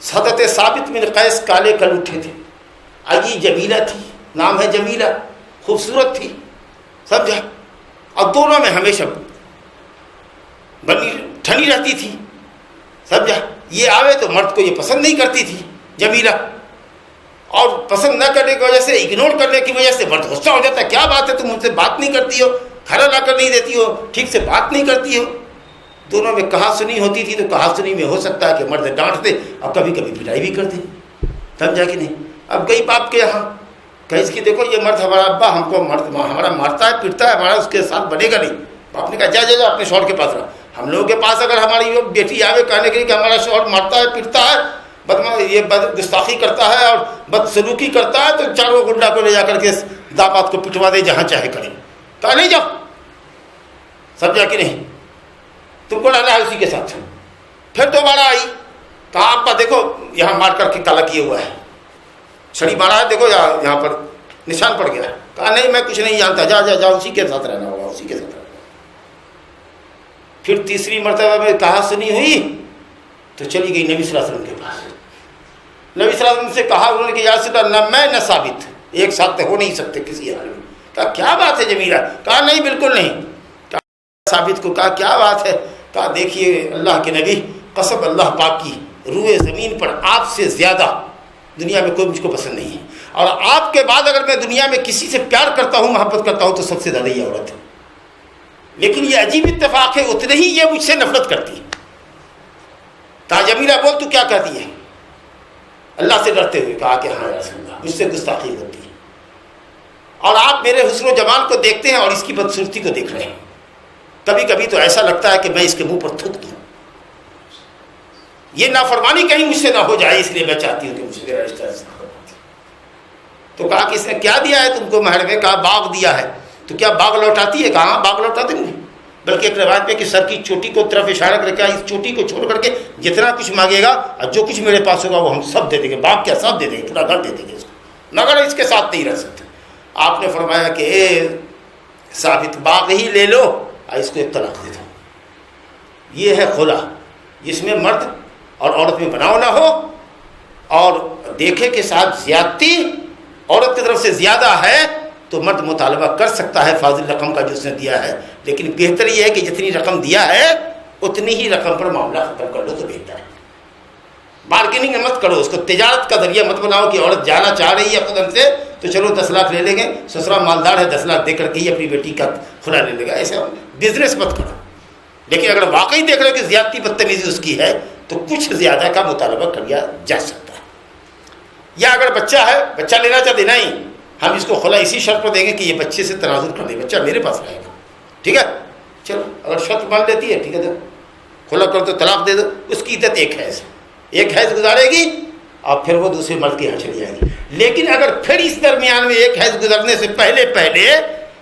حضرت ثابت بن قیس کالے کل اٹھے تھے, آگی جمیلہ تھی, نام ہے جمیلہ, خوبصورت تھی, سمجھا, اور دونوں میں ہمیشہ بنی ٹھنی رہتی تھی, سمجھا. یہ آوے تو مرد کو یہ پسند نہیں کرتی تھی جمیلہ, اور پسند نہ کرنے کی وجہ سے, اگنور کرنے کی وجہ سے مرد غصہ ہو جاتا ہے, کیا بات ہے تم مجھ سے بات نہیں کرتی ہو, کھانا لا کر نہیں دیتی ہو, ٹھیک سے بات نہیں کرتی ہو. دونوں میں کہا سنی ہوتی تھی, تو کہا سنی میں ہو سکتا ہے کہ مرد ڈانٹ دے اور کبھی کبھی پٹائی بھی کر دے, سمجھا کہ نہیں. اب گئی باپ کے یہاں, کہ اس کی دیکھو یہ مرد ہمارا ابا ہم کو ہمارا مارتا ہے پیٹتا ہے, ہمارا اس کے ساتھ بنے گا نہیں. باپ نے کہا جا جا اپنے شوہر کے پاس رہا. ہم لوگوں کے پاس اگر ہماری بیٹی آوے کہنے کے لیے کہ ہمارا شوہر مارتا ہے پیٹتا ہے, یہ بد گستاخی کرتا ہے اور بد سلوکی کرتا ہے, تو چاروں گنڈا کو لے جا کر کے داماد کو پٹوا دے, جہاں چاہے کریں. کہا نہیں جاؤ, سمجھا کہ نہیں, تم کو ڈالا ہے اسی کے ساتھ. پھر دوبارہ آئی, کہا ابا دیکھو یہاں مار کر کے کالا کیے ہوا ہے, چھڑی مارا ہے, دیکھو یہاں پر نشان پڑ گیا ہے. کہا نہیں میں کچھ نہیں جانتا, جا جا جا اسی کے ساتھ رہنا ہوگا, اسی کے ساتھ رہنا. پھر تیسری مرتبہ میں کہا سنی ہوئی تو چلی گئی نبی صلی اللہ علیہ وسلم کے پاس. نبی صلی اللہ علیہ وسلم سے کہا انہوں نے کہ یا رسول اللہ نہ میں نہ ثابت ایک ساتھ ہو نہیں سکتے کسی حال میں. کہا کیا بات ہے جمیلہ؟ کہا نہیں بالکل نہیں. کہا ثابت کو کہا کیا بات ہے؟ کہا دیکھیے اللہ کے نبی, قسم اللہ پاک کی, روئے زمین پر آپ سے زیادہ دنیا میں کوئی مجھ کو پسند نہیں ہے, اور آپ کے بعد اگر میں دنیا میں کسی سے پیار کرتا ہوں, محبت کرتا ہوں, تو سب سے زیادہ یہ عورت ہے. لیکن یہ عجیب اتفاق ہے, اتنے ہی یہ مجھ سے نفرت کرتی ہے. کہا جمیلہ بول تو کیا کہتی ہے؟ اللہ سے ڈرتے ہوئے کہا کہ ہاں رسول اللہ مجھ سے گستاخی ہوتی ہے, اور آپ میرے حسن و جمال کو دیکھتے ہیں اور اس کی بدصورتی کو دیکھ رہے ہیں. کبھی کبھی تو ایسا لگتا ہے کہ میں اس کے منہ پر تھوک دوں. یہ نافرمانی کہیں مجھ سے نہ ہو جائے, اس لیے میں چاہتی ہوں کہ مجھ سے میرا رشتہ ایسا. تو کہا کہ اس نے کیا دیا ہے تم کو مہر میں؟ کہا باغ دیا ہے. تو کیا باغ لوٹاتی ہے؟ کہا ہاں باغ لوٹا دیں گے, بلکہ ایک روایت میں کہ سر کی چوٹی کو طرف اشارہ کر کے اس چوٹی کو چھوڑ کر کے جتنا کچھ مانگے گا اور جو کچھ میرے پاس ہوگا وہ ہم سب دے دیں گے. باپ کیا سب دے دیں گے, پورا گھر دے دیں گے اس کو, مگر اس کے ساتھ نہیں رہ سکتے. آپ نے فرمایا کہ اے ثابت باغ ہی لے لو اور اس کو ایک طلاق دے دو. یہ ہے خلا, جس میں مرد اور عورت میں بناؤ نہ ہو, اور دیکھے کے ساتھ زیادتی عورت کی طرف سے زیادہ ہے تو مرد مطالبہ کر سکتا ہے فاضل رقم کا جو اس نے دیا ہے, لیکن بہتر یہ ہے کہ جتنی رقم دیا ہے اتنی ہی رقم پر معاملہ ختم کر لو تو بہتر ہے. بارگیننگ مت کرو, اس کو تجارت کا ذریعہ مت بناؤ کہ عورت جانا چاہ رہی ہے خود ہم سے تو چلو 10 لاکھ لے لیں گے, سسرا مالدار ہے 10 لاکھ دے کر کے ہی اپنی بیٹی کا خلا لے لے گا. ایسا بزنس مت کرو. لیکن اگر واقعی دیکھ رہے ہو کہ زیادتی بدتمیزی اس کی ہے تو کچھ زیادہ کا مطالبہ کر لیا جا سکتا ہے. یا اگر بچہ ہے, بچہ لینا چاہتے نہیں, ہم اس کو خلا اسی شرط پر دیں گے کہ یہ بچے سے تنازل کر دے, بچہ میرے پاس رہے گا, ٹھیک ہے, چلو اگر شرط مان لیتی ہے ٹھیک ہے, کھلا کر تو طلاق دے دو. اس کی عدت ایک حیض گزارے گی اور پھر وہ دوسرے مرد کے یہاں چلی جائے گی. لیکن اگر پھر اس درمیان میں ایک حیض گزرنے سے پہلے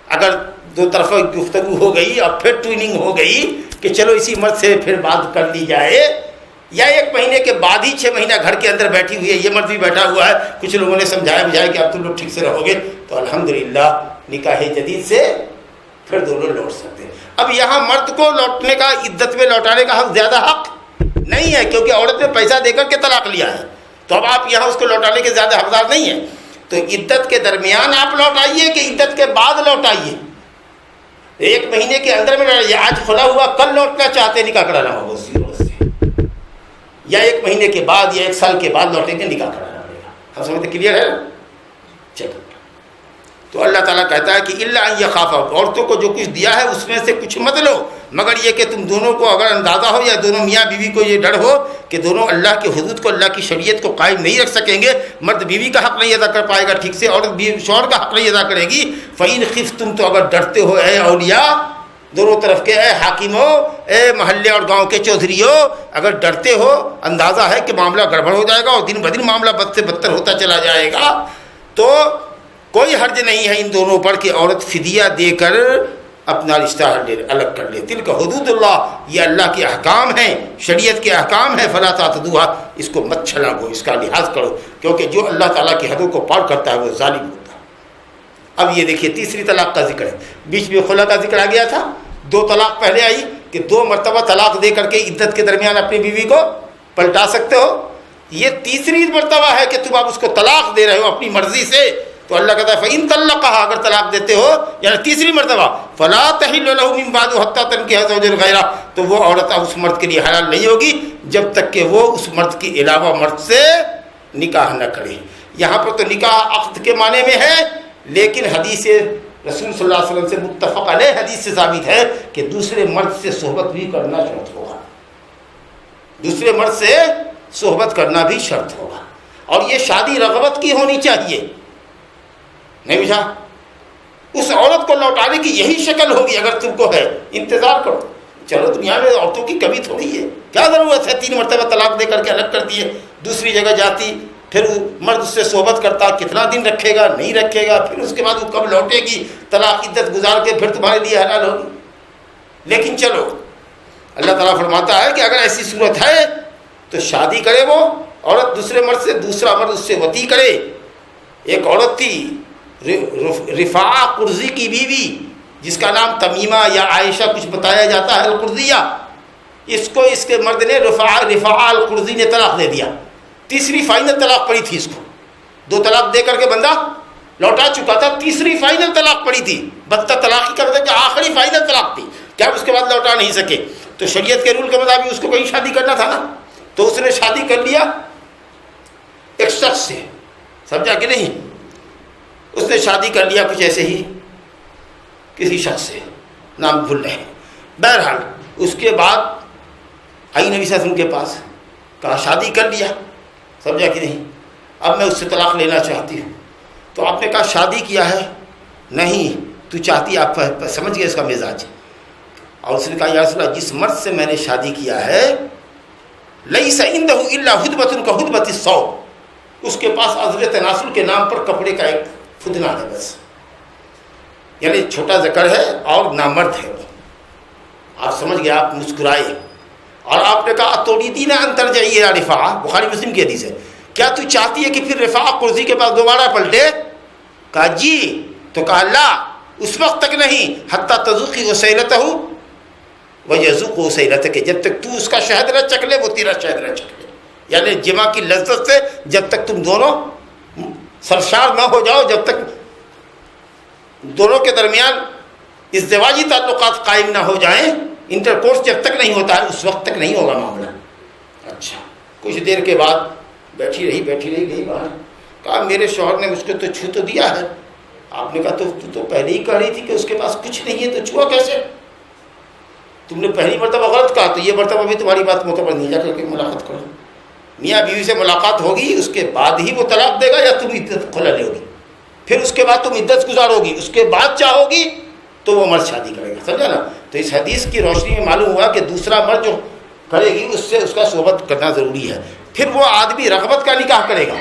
اگر دو طرفہ گفتگو ہو گئی اور پھر ٹویننگ ہو گئی کہ چلو اسی مرد سے پھر بات کر لی جائے, یا 1 مہینے کے بعد ہی 6 مہینہ گھر کے اندر بیٹھی ہوئی ہے, یہ مرد بھی بیٹھا ہوا ہے, کچھ لوگوں نے سمجھایا بجھایا کہ اب تم لوگ ٹھیک سے رہو گے, تو الحمدللہ نکاح جدید سے پھر دونوں لوٹ سکتے ہیں. اب یہاں مرد کو لوٹنے کا, عدت میں لوٹانے کا حق زیادہ حق نہیں ہے, کیونکہ عورت نے پیسہ دے کر کے طلاق لیا ہے, تو اب آپ یہاں اس کو لوٹانے کے زیادہ حقدار نہیں ہیں. تو عدت کے درمیان آپ لوٹائیے کہ عدت کے بعد لوٹائیے, 1 مہینے کے اندر میں لوٹائیے. آج کھلا ہوا کل لوٹنا چاہتے نکاح کرانا ہوگا اسی روز سے, یا 1 مہینے کے بعد یا 1 سال کے بعد لوٹیں گے نکاح کرانا پڑے گا. ہم سمجھتے کلیئر ہے؟ چلو, تو اللہ تعالیٰ کہتا ہے کہ الا ان یخافا, عورتوں کو جو کچھ دیا ہے اس میں سے کچھ مت لو, مگر یہ کہ تم دونوں کو اگر اندازہ ہو یا دونوں میاں بیوی کو یہ ڈر ہو کہ دونوں اللہ کے حدود کو, اللہ کی شریعت کو قائم نہیں رکھ سکیں گے, مرد بیوی کا حق نہیں ادا کر پائے گا ٹھیک سے, عورت شوہر کا حق نہیں ادا کرے گی. فَإِنْ خِفْتُمْ, تو اگر ڈرتے ہو اے اولیاء دونوں طرف کے, اے حاکموں, اے محلے اور گاؤں کے چودھریوں, اگر ڈرتے ہو, اندازہ ہے کہ معاملہ گڑبڑ ہو جائے گا اور دن بدن معاملہ بد سے بدتر ہوتا چلا جائے گا, تو کوئی حرج نہیں ہے ان دونوں پر کہ عورت فدیہ دے کر اپنا رشتہ الگ کر لے. تلک حدود اللہ, یہ اللہ کے احکام ہیں, شریعت کے احکام ہیں. فلا تعتدوها, اس کو مت چھلانگو, اس کا لحاظ کرو, کیونکہ جو اللہ تعالیٰ کی حدوں کو پار کرتا ہے وہ ظالم ہوتا ہے. اب یہ دیکھیے تیسری طلاق کا ذکر ہے, بیچ میں خلا کا ذکر آ گیا تھا. 2 طلاق پہلے آئی کہ 2 مرتبہ طلاق دے کر کے عدت کے درمیان اپنی بیوی کو پلٹا سکتے ہو. یہ تیسری مرتبہ ہے کہ تم اب اس کو طلاق دے رہے ہو اپنی مرضی سے, تو اللہ کہتا ہے فَإِن طَلَّقَهَا, اگر طلاق دیتے ہو یعنی تیسری مرتبہ, فَلَا تَحِلُّ لَهُ مِن بَعْدُ حَتَّىٰ تَنكِحَ زَوْجًا غَيْرَهُ, تو وہ عورت اب اس مرد کے لیے حلال نہیں ہوگی جب تک کہ وہ اس مرد کے علاوہ مرد سے نکاح نہ کرے. یہاں پر تو نکاح عقد کے معنی میں ہے, لیکن حدیث رسول صلی اللہ علیہ وسلم سے متفق علیہ حدیث سے ثابت ہے کہ دوسرے مرد سے صحبت بھی کرنا شرط ہوگا, دوسرے مرد سے صحبت کرنا بھی شرط ہوگا. اور یہ شادی رغبت کی ہونی چاہیے, نہیں بجھا, اس عورت کو لوٹانے کی یہی شکل ہوگی اگر تم کو ہے. انتظار کرو, چلو دنیا میں عورتوں کی کمی تھوڑی ہے, کیا ضرورت ہے 3 مرتبہ طلاق دے کر کے الگ کر دیے, دوسری جگہ جاتی, پھر مرد اس سے صحبت کرتا, کتنا دن رکھے گا نہیں رکھے گا, پھر اس کے بعد وہ کب لوٹے گی, طلاق عدت گزار کے پھر تمہارے لیے حلال ہوگی. لیکن چلو اللہ تعالیٰ فرماتا ہے کہ اگر ایسی صورت ہے تو شادی کرے وہ عورت دوسرے مرد سے, دوسرا مرد اس سے وطی کرے. ایک عورت تھی رفاعہ قرظی کی بیوی, جس کا نام تمیمہ یا عائشہ کچھ بتایا جاتا ہے القرظیہ, اس کو اس کے مرد نے رفاعہ القرظی نے طلاق دے دیا. تیسری فائنل طلاق پڑی تھی اس کو, 2 طلاق دے کر کے بندہ لوٹا چکا تھا, تیسری فائنل طلاق پڑی تھی. بدتر طلاق ہی کر دے کہ آخری فائنل طلاق تھی, کیا اس کے بعد لوٹا نہیں سکے. تو شریعت کے رول کے مطابق اس کو کہیں شادی کرنا تھا نا, تو اس نے شادی کر لیا ایک شخص سے, سمجھا کہ نہیں, اس نے شادی کر لیا کچھ ایسے ہی کسی شخص سے, نام بھول رہے ہیں. بہرحال اس کے بعد آئی نبی صلی اللہ علیہ وسلم کے پاس, کہا شادی کر لیا, سمجھا کہ نہیں, اب میں اس سے طلاق لینا چاہتی ہوں. تو آپ نے کہا شادی کیا ہے, نہیں تو چاہتی, آپ سمجھ گئے اس کا مزاج. اور اس نے کہا یا رسول اللہ, جس مرد سے میں نے شادی کیا ہے لیس عندہ الا حدبۃ کحدبۃ الثوب, اس کے پاس عذر تناسل کے نام پر کپڑے کا ایک فدنا ہے بس, یعنی چھوٹا ذکر ہے اور نامرد ہے وہ. آپ سمجھ گئے, آپ مسکرائے. اور آپ نے کہا توریدین ان ترجعی الی رفاعہ، بخاری مسلم کی حدیث ہے، کیا تو چاہتی ہے کہ پھر رفاعہ قرظی کے پاس دوبارہ پلٹے؟ کہا جی، تو کہا لا، اس وقت تک نہیں حتی تذوقی عسیلتہ ویذوق عسیلتک، جب تک تو اس کا شہد نہ چکھ لے وہ تیرا شہد نہ چکھ لے، یعنی جمع کی لذت سے جب تک تم دونوں سرشار نہ ہو جاؤ، جب تک دونوں کے درمیان ازدواجی تعلقات قائم نہ ہو جائیں، انٹرکورس جب تک نہیں ہوتا ہے اس وقت تک نہیں ہوگا معاملہ۔ اچھا، کچھ دیر کے بعد بیٹھی رہی گئی باہر، کہا میرے شوہر نے مجھ کو تو چھو تو دیا ہے۔ آپ نے کہا تو پہلے ہی کہہ رہی تھی کہ اس کے پاس کچھ نہیں ہے، تو چھوا کیسے؟ تم نے پہلی مرتبہ غلط کہا، تو یہ مرتبہ بھی تمہاری بات معتبر نہیں، جا کر کے ملاقات کرو۔ میاں بیوی سے ملاقات ہوگی، اس کے بعد ہی وہ طلاق دے گا یا تم عدت کھلا لے ہوگی، پھر اس کے بعد تم عدت گزارو گی، اس کے بعد چاہو گی تو وہ مرد شادی کرے گا، سمجھا نا؟ تو اس حدیث کی روشنی میں معلوم ہوا کہ دوسرا مرد جو کرے گی اس سے اس کا صحبت کرنا ضروری ہے۔ پھر وہ آدمی رغبت کا نکاح کرے گا،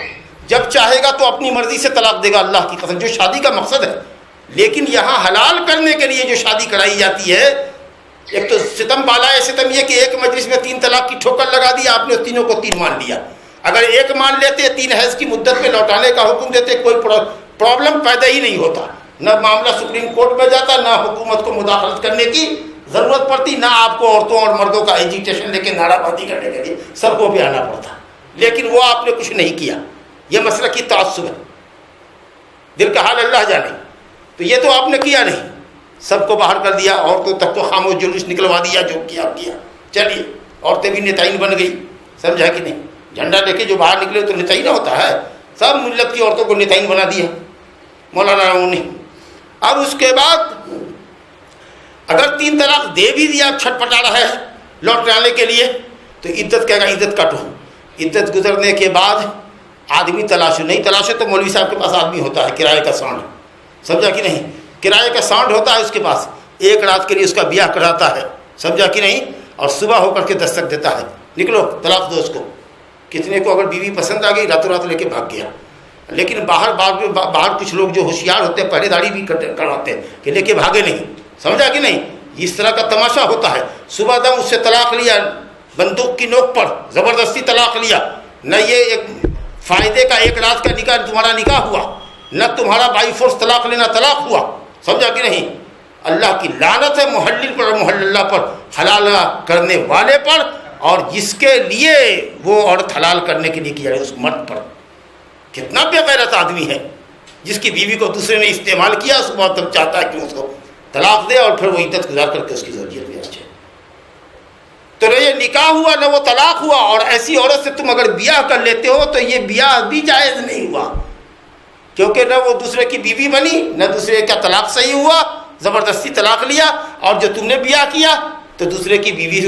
جب چاہے گا تو اپنی مرضی سے طلاق دے گا، اللہ کی قسم، جو شادی کا مقصد ہے۔ لیکن یہاں حلال کرنے کے لیے جو شادی کرائی جاتی ہے، ایک تو ستم بالا ہے، ستم یہ کہ ایک مجلس میں 3 طلاق کی ٹھوکر لگا دی، آپ نے تینوں کو 3 مان لیا۔ اگر ایک مان لیتے 3 حیض کی مدت میں لوٹانے کا حکم دیتے، کوئی پرابلم پیدا ہی نہیں ہوتا، نہ معاملہ سپریم کورٹ میں جاتا، نہ حکومت کو مداخلت کرنے کی ضرورت پڑتی، نہ آپ کو عورتوں اور مردوں کا ایجیٹیشن لے کے نعرہ بازی کرنے کے لیے سڑکوں پہ آنا پڑتا۔ لیکن وہ آپ نے کچھ نہیں کیا، یہ مسئلہ کی تعصب ہے، دل کا حال اللہ جانے۔ تو یہ تو آپ نے کیا نہیں، سب کو باہر کر دیا، عورتوں تک تو خاموش جلوس نکلوا دیا، جو کیا کیا۔ چلیے، عورتیں بھی نتائین بن گئی، سمجھا کہ نہیں؟ جھنڈا لے کے جو باہر نکلے تو نتائی نہ ہوتا ہے، سب ملت کی عورتوں کو نتائین بنا دیا مولانا نے۔ اب اس کے بعد اگر 3 طلاق دے بھی دیا، چھٹپٹا رہا ہے لوٹ لانے کے لیے، تو عدت کہے گا عدت کاٹو۔ عدت گزرنے کے بعد آدمی تلاشو، نہیں تلاشے تو مولوی صاحب کے پاس آدمی ہوتا ہے کرائے کا سانڈ، سمجھا کہ نہیں؟ کرائے کا سانڈ ہوتا ہے اس کے پاس، 1 رات کے لیے اس کا بیاہ کراتا ہے، سمجھا کہ نہیں؟ اور صبح ہو کر کے دستک دیتا ہے، نکلو طلاق دو اس کو۔ کتنے کو اگر بیوی پسند آ گئی راتوں رات لے کے بھاگ گیا۔ لیکن باہر کچھ لوگ جو ہوشیار ہوتے ہیں پہرے داری بھی کرواتے ہیں کہ لے کے بھاگے نہیں، سمجھا کہ نہیں؟ اس طرح کا تماشا ہوتا ہے۔ صبح دم اس سے طلاق لیا، بندوق کی نوک پر زبردستی طلاق لیا، نہ یہ ایک فائدے کا 1 رات کا نکاح تمہارا نکاح ہوا، نہ تمہارا بائی فورس طلاق لینا طلاق ہوا، سمجھا کہ نہیں؟ اللہ کی لعنت ہے محلل پر اور محللہ پر، حلال کرنے والے پر، اور جس کے لیے وہ عورت حلال کرنے کے لیے کیا ہے اس مرد پر۔ کتنا بے غیرت آدمی ہے جس کی بیوی کو دوسرے نے استعمال کیا، اس کو تب چاہتا ہے کہ اس کو طلاق دے اور پھر وہ عدت گزار کر کے اس کی زوجیت میں آ جائے۔ تو نہ یہ نکاح ہوا نہ وہ طلاق ہوا، اور ایسی عورت سے تم اگر بیاہ کر لیتے ہو تو یہ بیاہ بھی جائز نہیں ہوا، کیونکہ نہ وہ دوسرے کی بیوی بنی، نہ دوسرے کا طلاق صحیح ہوا، زبردستی طلاق لیا، اور جو تم نے بیاہ کیا تو دوسرے کی بیوی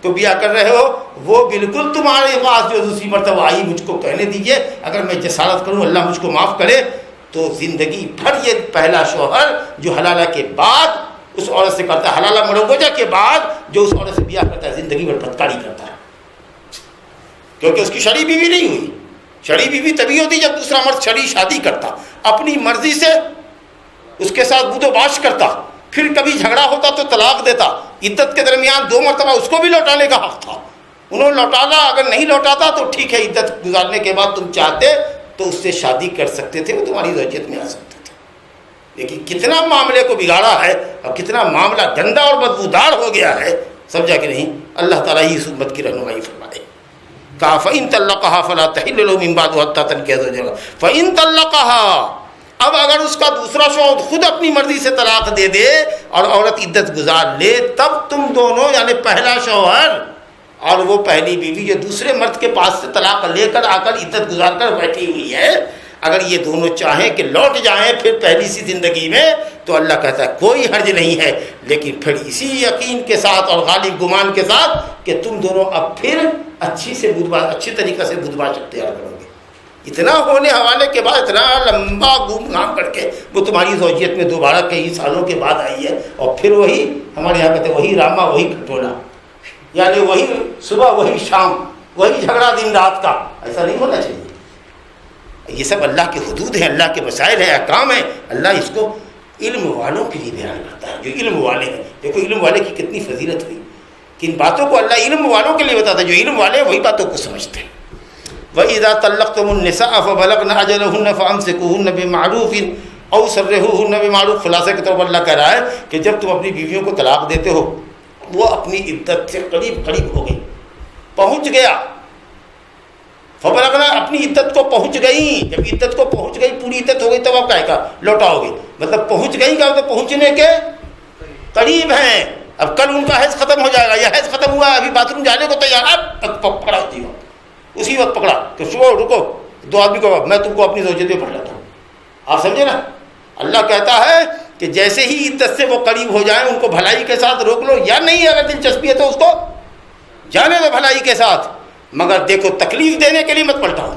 کو بیاہ کر رہے ہو، وہ بالکل تمہارے پاس جو دوسری مرتبہ آئی، مجھ کو کہنے دیجئے، اگر میں جسارت کروں اللہ مجھ کو معاف کرے، تو زندگی بھر یہ پہلا شوہر جو حلالہ کے بعد اس عورت سے کرتا ہے، حلالہ مروجہ کے بعد جو اس عورت سے بیاہ کرتا ہے، زندگی بھر بدکاری کرتا ہے، کیونکہ اس کی شرعی بیوی نہیں ہوئی۔ شرعی بیوی تبھی ہوتی جب دوسرا مرد شرعی شادی کرتا، اپنی مرضی سے اس کے ساتھ بود و باش کرتا، پھر کبھی جھگڑا ہوتا تو طلاق دیتا۔ عدت کے درمیان 2 مرتبہ اس کو بھی لوٹانے کا حق تھا، انہوں نے لوٹانا، اگر نہیں لوٹاتا تو ٹھیک ہے، عدت گزارنے کے بعد تم چاہتے تو اس سے شادی کر سکتے تھے، وہ تمہاری زوجیت میں آ سکتے تھے۔ لیکن کتنا معاملے کو بگاڑا ہے اور کتنا معاملہ گندا اور بدبودار ہو گیا ہے، سمجھا کہ نہیں؟ اللہ تعالیٰ ہی اس امت کی رہنمائی فرمائے۔ کہا فَإِن طَلَّقَهَا فَلَا تَحِلُّ لَهُ مِن بَعْدُ حَتَّىٰ تَنكِحَ زَوْجَهَا فَإِن طَلَّقَهَا۔ اب اگر اس کا دوسرا شوہر خود اپنی مرضی سے طلاق دے دے اور عورت عدت گزار لے، تب تم دونوں یعنی پہلا شوہر اور وہ پہلی بیوی جو دوسرے مرد کے پاس سے طلاق لے کر آ کر عدت گزار کر بیٹھی ہوئی ہے، اگر یہ دونوں چاہیں کہ لوٹ جائیں پھر پہلی سی زندگی میں، تو اللہ کہتا ہے کوئی حرج نہیں ہے، لیکن پھر اسی یقین کے ساتھ اور غالب گمان کے ساتھ کہ تم دونوں اب پھر اچھی طریقے سے بدمعاش اختیار کرو گے۔ اتنا ہونے حوالے کے بعد، اتنا لمبا گھوم گھام کر کے وہ تمہاری زوجیت میں دوبارہ کئی سالوں کے بعد آئی ہے، اور پھر وہی ہمارے یہاں کہتے ہیں وہی راما وہی کھٹولا، یعنی وہی صبح وہی شام، وہی جھگڑا دن رات کا۔ ایسا نہیں ہونا چاہیے۔ یہ سب اللہ کی حدود ہیں، اللہ کے مسائل ہیں، احکام ہیں، اللہ اس کو علم والوں کے لیے بیان کرتا ہے، جو علم والے ہیں۔ دیکھو علم والے کی کتنی فضیلت ہوئی، کن باتوں کو اللہ علم والوں کے لیے بتاتا ہے، جو علم والے ہیں وہی باتوں کو سمجھتے ہیں۔ وَإِذَا طَلَّقْتُمُ النِّسَاءَ فَبَلَغْنَ أَجَلَهُنَّ فَأَمْسِكُوهُنَّ بِمَعْرُوفٍ أَوْ سَرِّحُوهُنَّ بِمَعْرُوفٍ۔ خلاصہ کے طور پر اللہ کہہ رہا ہے کہ جب تم اپنی بیویوں کو طلاق دیتے ہو، وہ اپنی عدت سے قریب ہو گئی، پہنچ گیا، فبلغنا اپنی عدت کو پہنچ گئی، جب عدت کو پہنچ گئی، پوری عدت ہو گئی، تب آپ کہے گا لوٹاؤ گے، مطلب پہنچ گئی کا مطلب پہنچنے کے قریب ہیں۔ اب کل ان کا حیض ختم ہو جائے گا، یہ حیض ختم ہوا، ابھی باتھ روم جانے کو تیار، اب پکڑا ہوتی ہو، اسی وقت پکڑا کہ سو رکو، دو آدمی کو میں تم کو اپنی زوجیت میں پڑھ لیتا ہوں۔ آپ سمجھے نا، اللہ کہتا ہے کہ جیسے ہی عدت سے وہ قریب ہو جائیں ان کو بھلائی کے ساتھ روک لو، یا نہیں اگر دلچسپی ہے تو اس کو جانے دو بھلائی کے ساتھ، مگر دیکھو تکلیف دینے کے لیے مت پلٹاؤ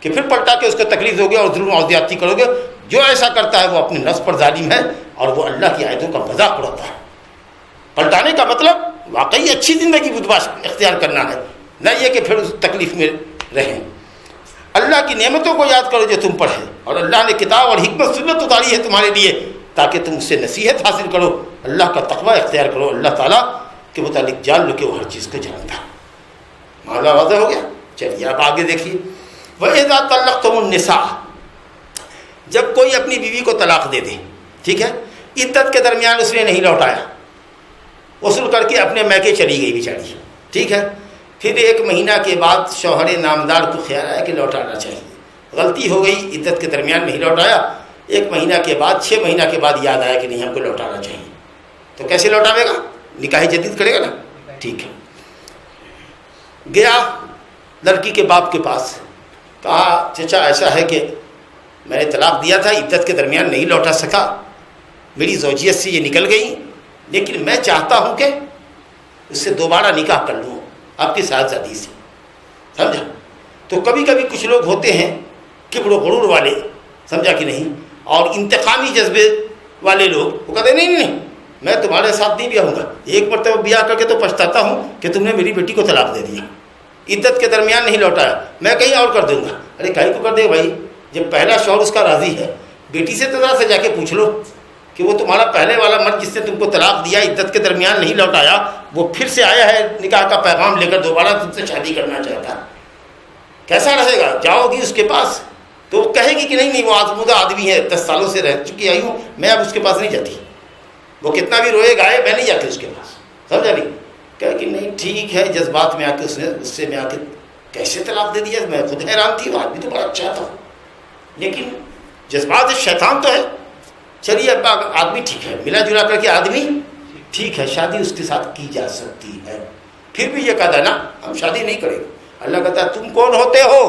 کہ پھر پلٹا کے اس کو تکلیف دو گے اور ظلم اور زیادتی کرو گے۔ جو ایسا کرتا ہے وہ اپنے نفس پر ظالم ہے اور وہ اللہ کی آیتوں کا مذاق اڑاتا ہے۔ پلٹانے کا مطلب واقعی اچھی زندگی بدماش اختیار کرنا ہے، نہ یہ کہ پھر اس تکلیف میں رہیں۔ اللہ کی نعمتوں کو یاد کرو جو تم پر ہے، اور اللہ نے کتاب اور حکمت سنت اتاری ہے تمہارے لیے تاکہ تم اس سے نصیحت حاصل کرو، اللہ کا تقوی اختیار کرو، اللہ تعالیٰ کے متعلق جان لو کہ وہ ہر چیز کو جانتا ہے۔ معاملہ واضح ہو گیا؟ چلیے اب آگے دیکھیے، وَإِذَا طَلَّقْتُمُ النِّسَاءَ، جب کوئی اپنی بیوی کو طلاق دے دے، ٹھیک ہے، عدت کے درمیان اس نے نہیں لوٹایا، وصول کر کے اپنے میکے چلی گئی بیچاری، ٹھیک ہے، پھر 1 مہینہ کے بعد شوہر نامدار کو خیال آیا کہ لوٹانا چاہیے، غلطی ہو گئی، عدت کے درمیان نہیں لوٹایا، 1 مہینہ کے بعد 6 مہینہ کے بعد یاد آیا کہ نہیں ہم کو لوٹانا چاہیے، تو کیسے لوٹاوے گا؟ نکاح جدید کرے گا نا، ٹھیک ہے۔ گیا لڑکی کے باپ کے پاس، کہا چچا ایسا ہے کہ میں نے طلاق دیا تھا، عدت کے درمیان نہیں لوٹا سکا، میری زوجیت سے یہ نکل گئی، لیکن میں چاہتا ہوں کہ اس سے دوبارہ نکاح کر لوں آپ کی صاحبزادی سے، سمجھا؟ تو کبھی کبھی کچھ لوگ ہوتے ہیں کبر و غرور والے، سمجھا کہ نہیں، اور انتقامی جذبے والے لوگ، وہ کہتے ہیں نہیں میں تمہارے ساتھ نہیں بیاہ ہوں گا، ایک مرتبہ بیاہ کر کے تو پچھتاتا ہوں کہ تم نے میری بیٹی کو طلاق دے دیا، عدت کے درمیان نہیں لوٹایا، میں کہیں اور کر دوں گا۔ ارے کہیں کو کر دے بھائی، جب پہلا شوہر اس کا راضی ہے، بیٹی سے تو ذرا سے جا کے پوچھ لو کہ وہ تمہارا پہلے والا مرد جس نے تم کو طلاق دیا، عدت کے درمیان نہیں لوٹایا، وہ پھر سے آیا ہے نکاح کا پیغام لے کر دوبارہ تم سے شادی کرنا چاہتا ہے، کیسا رہے گا؟ جاؤ گی اس کے پاس تو وہ کہے گی کہ نہیں وہ آزمودہ آدمی ہے، 10 سالوں سے رہ چکی آئی ہوں، میں اب اس کے پاس نہیں جاتی، وہ کتنا بھی روئے گائے میں نہیں جاتی اس کے پاس، سمجھا نہیں؟ کہا کہ نہیں ٹھیک ہے، جذبات میں آ کے اس نے غصے میں آ کے کیسے طلاق دے دیا، میں خود حیران تھی، وہ آدمی تو بڑا اچھا تھا، لیکن جذبات شیطان تو ہے۔ چلیے اب آدمی ٹھیک ہے، ملا جلا کر کے آدمی ٹھیک ہے، شادی اس کے ساتھ کی جا سکتی ہے، پھر بھی یہ کہتا ہے نا ہم شادی نہیں کریں گے۔ اللہ کہتا ہے تم کون ہوتے ہو؟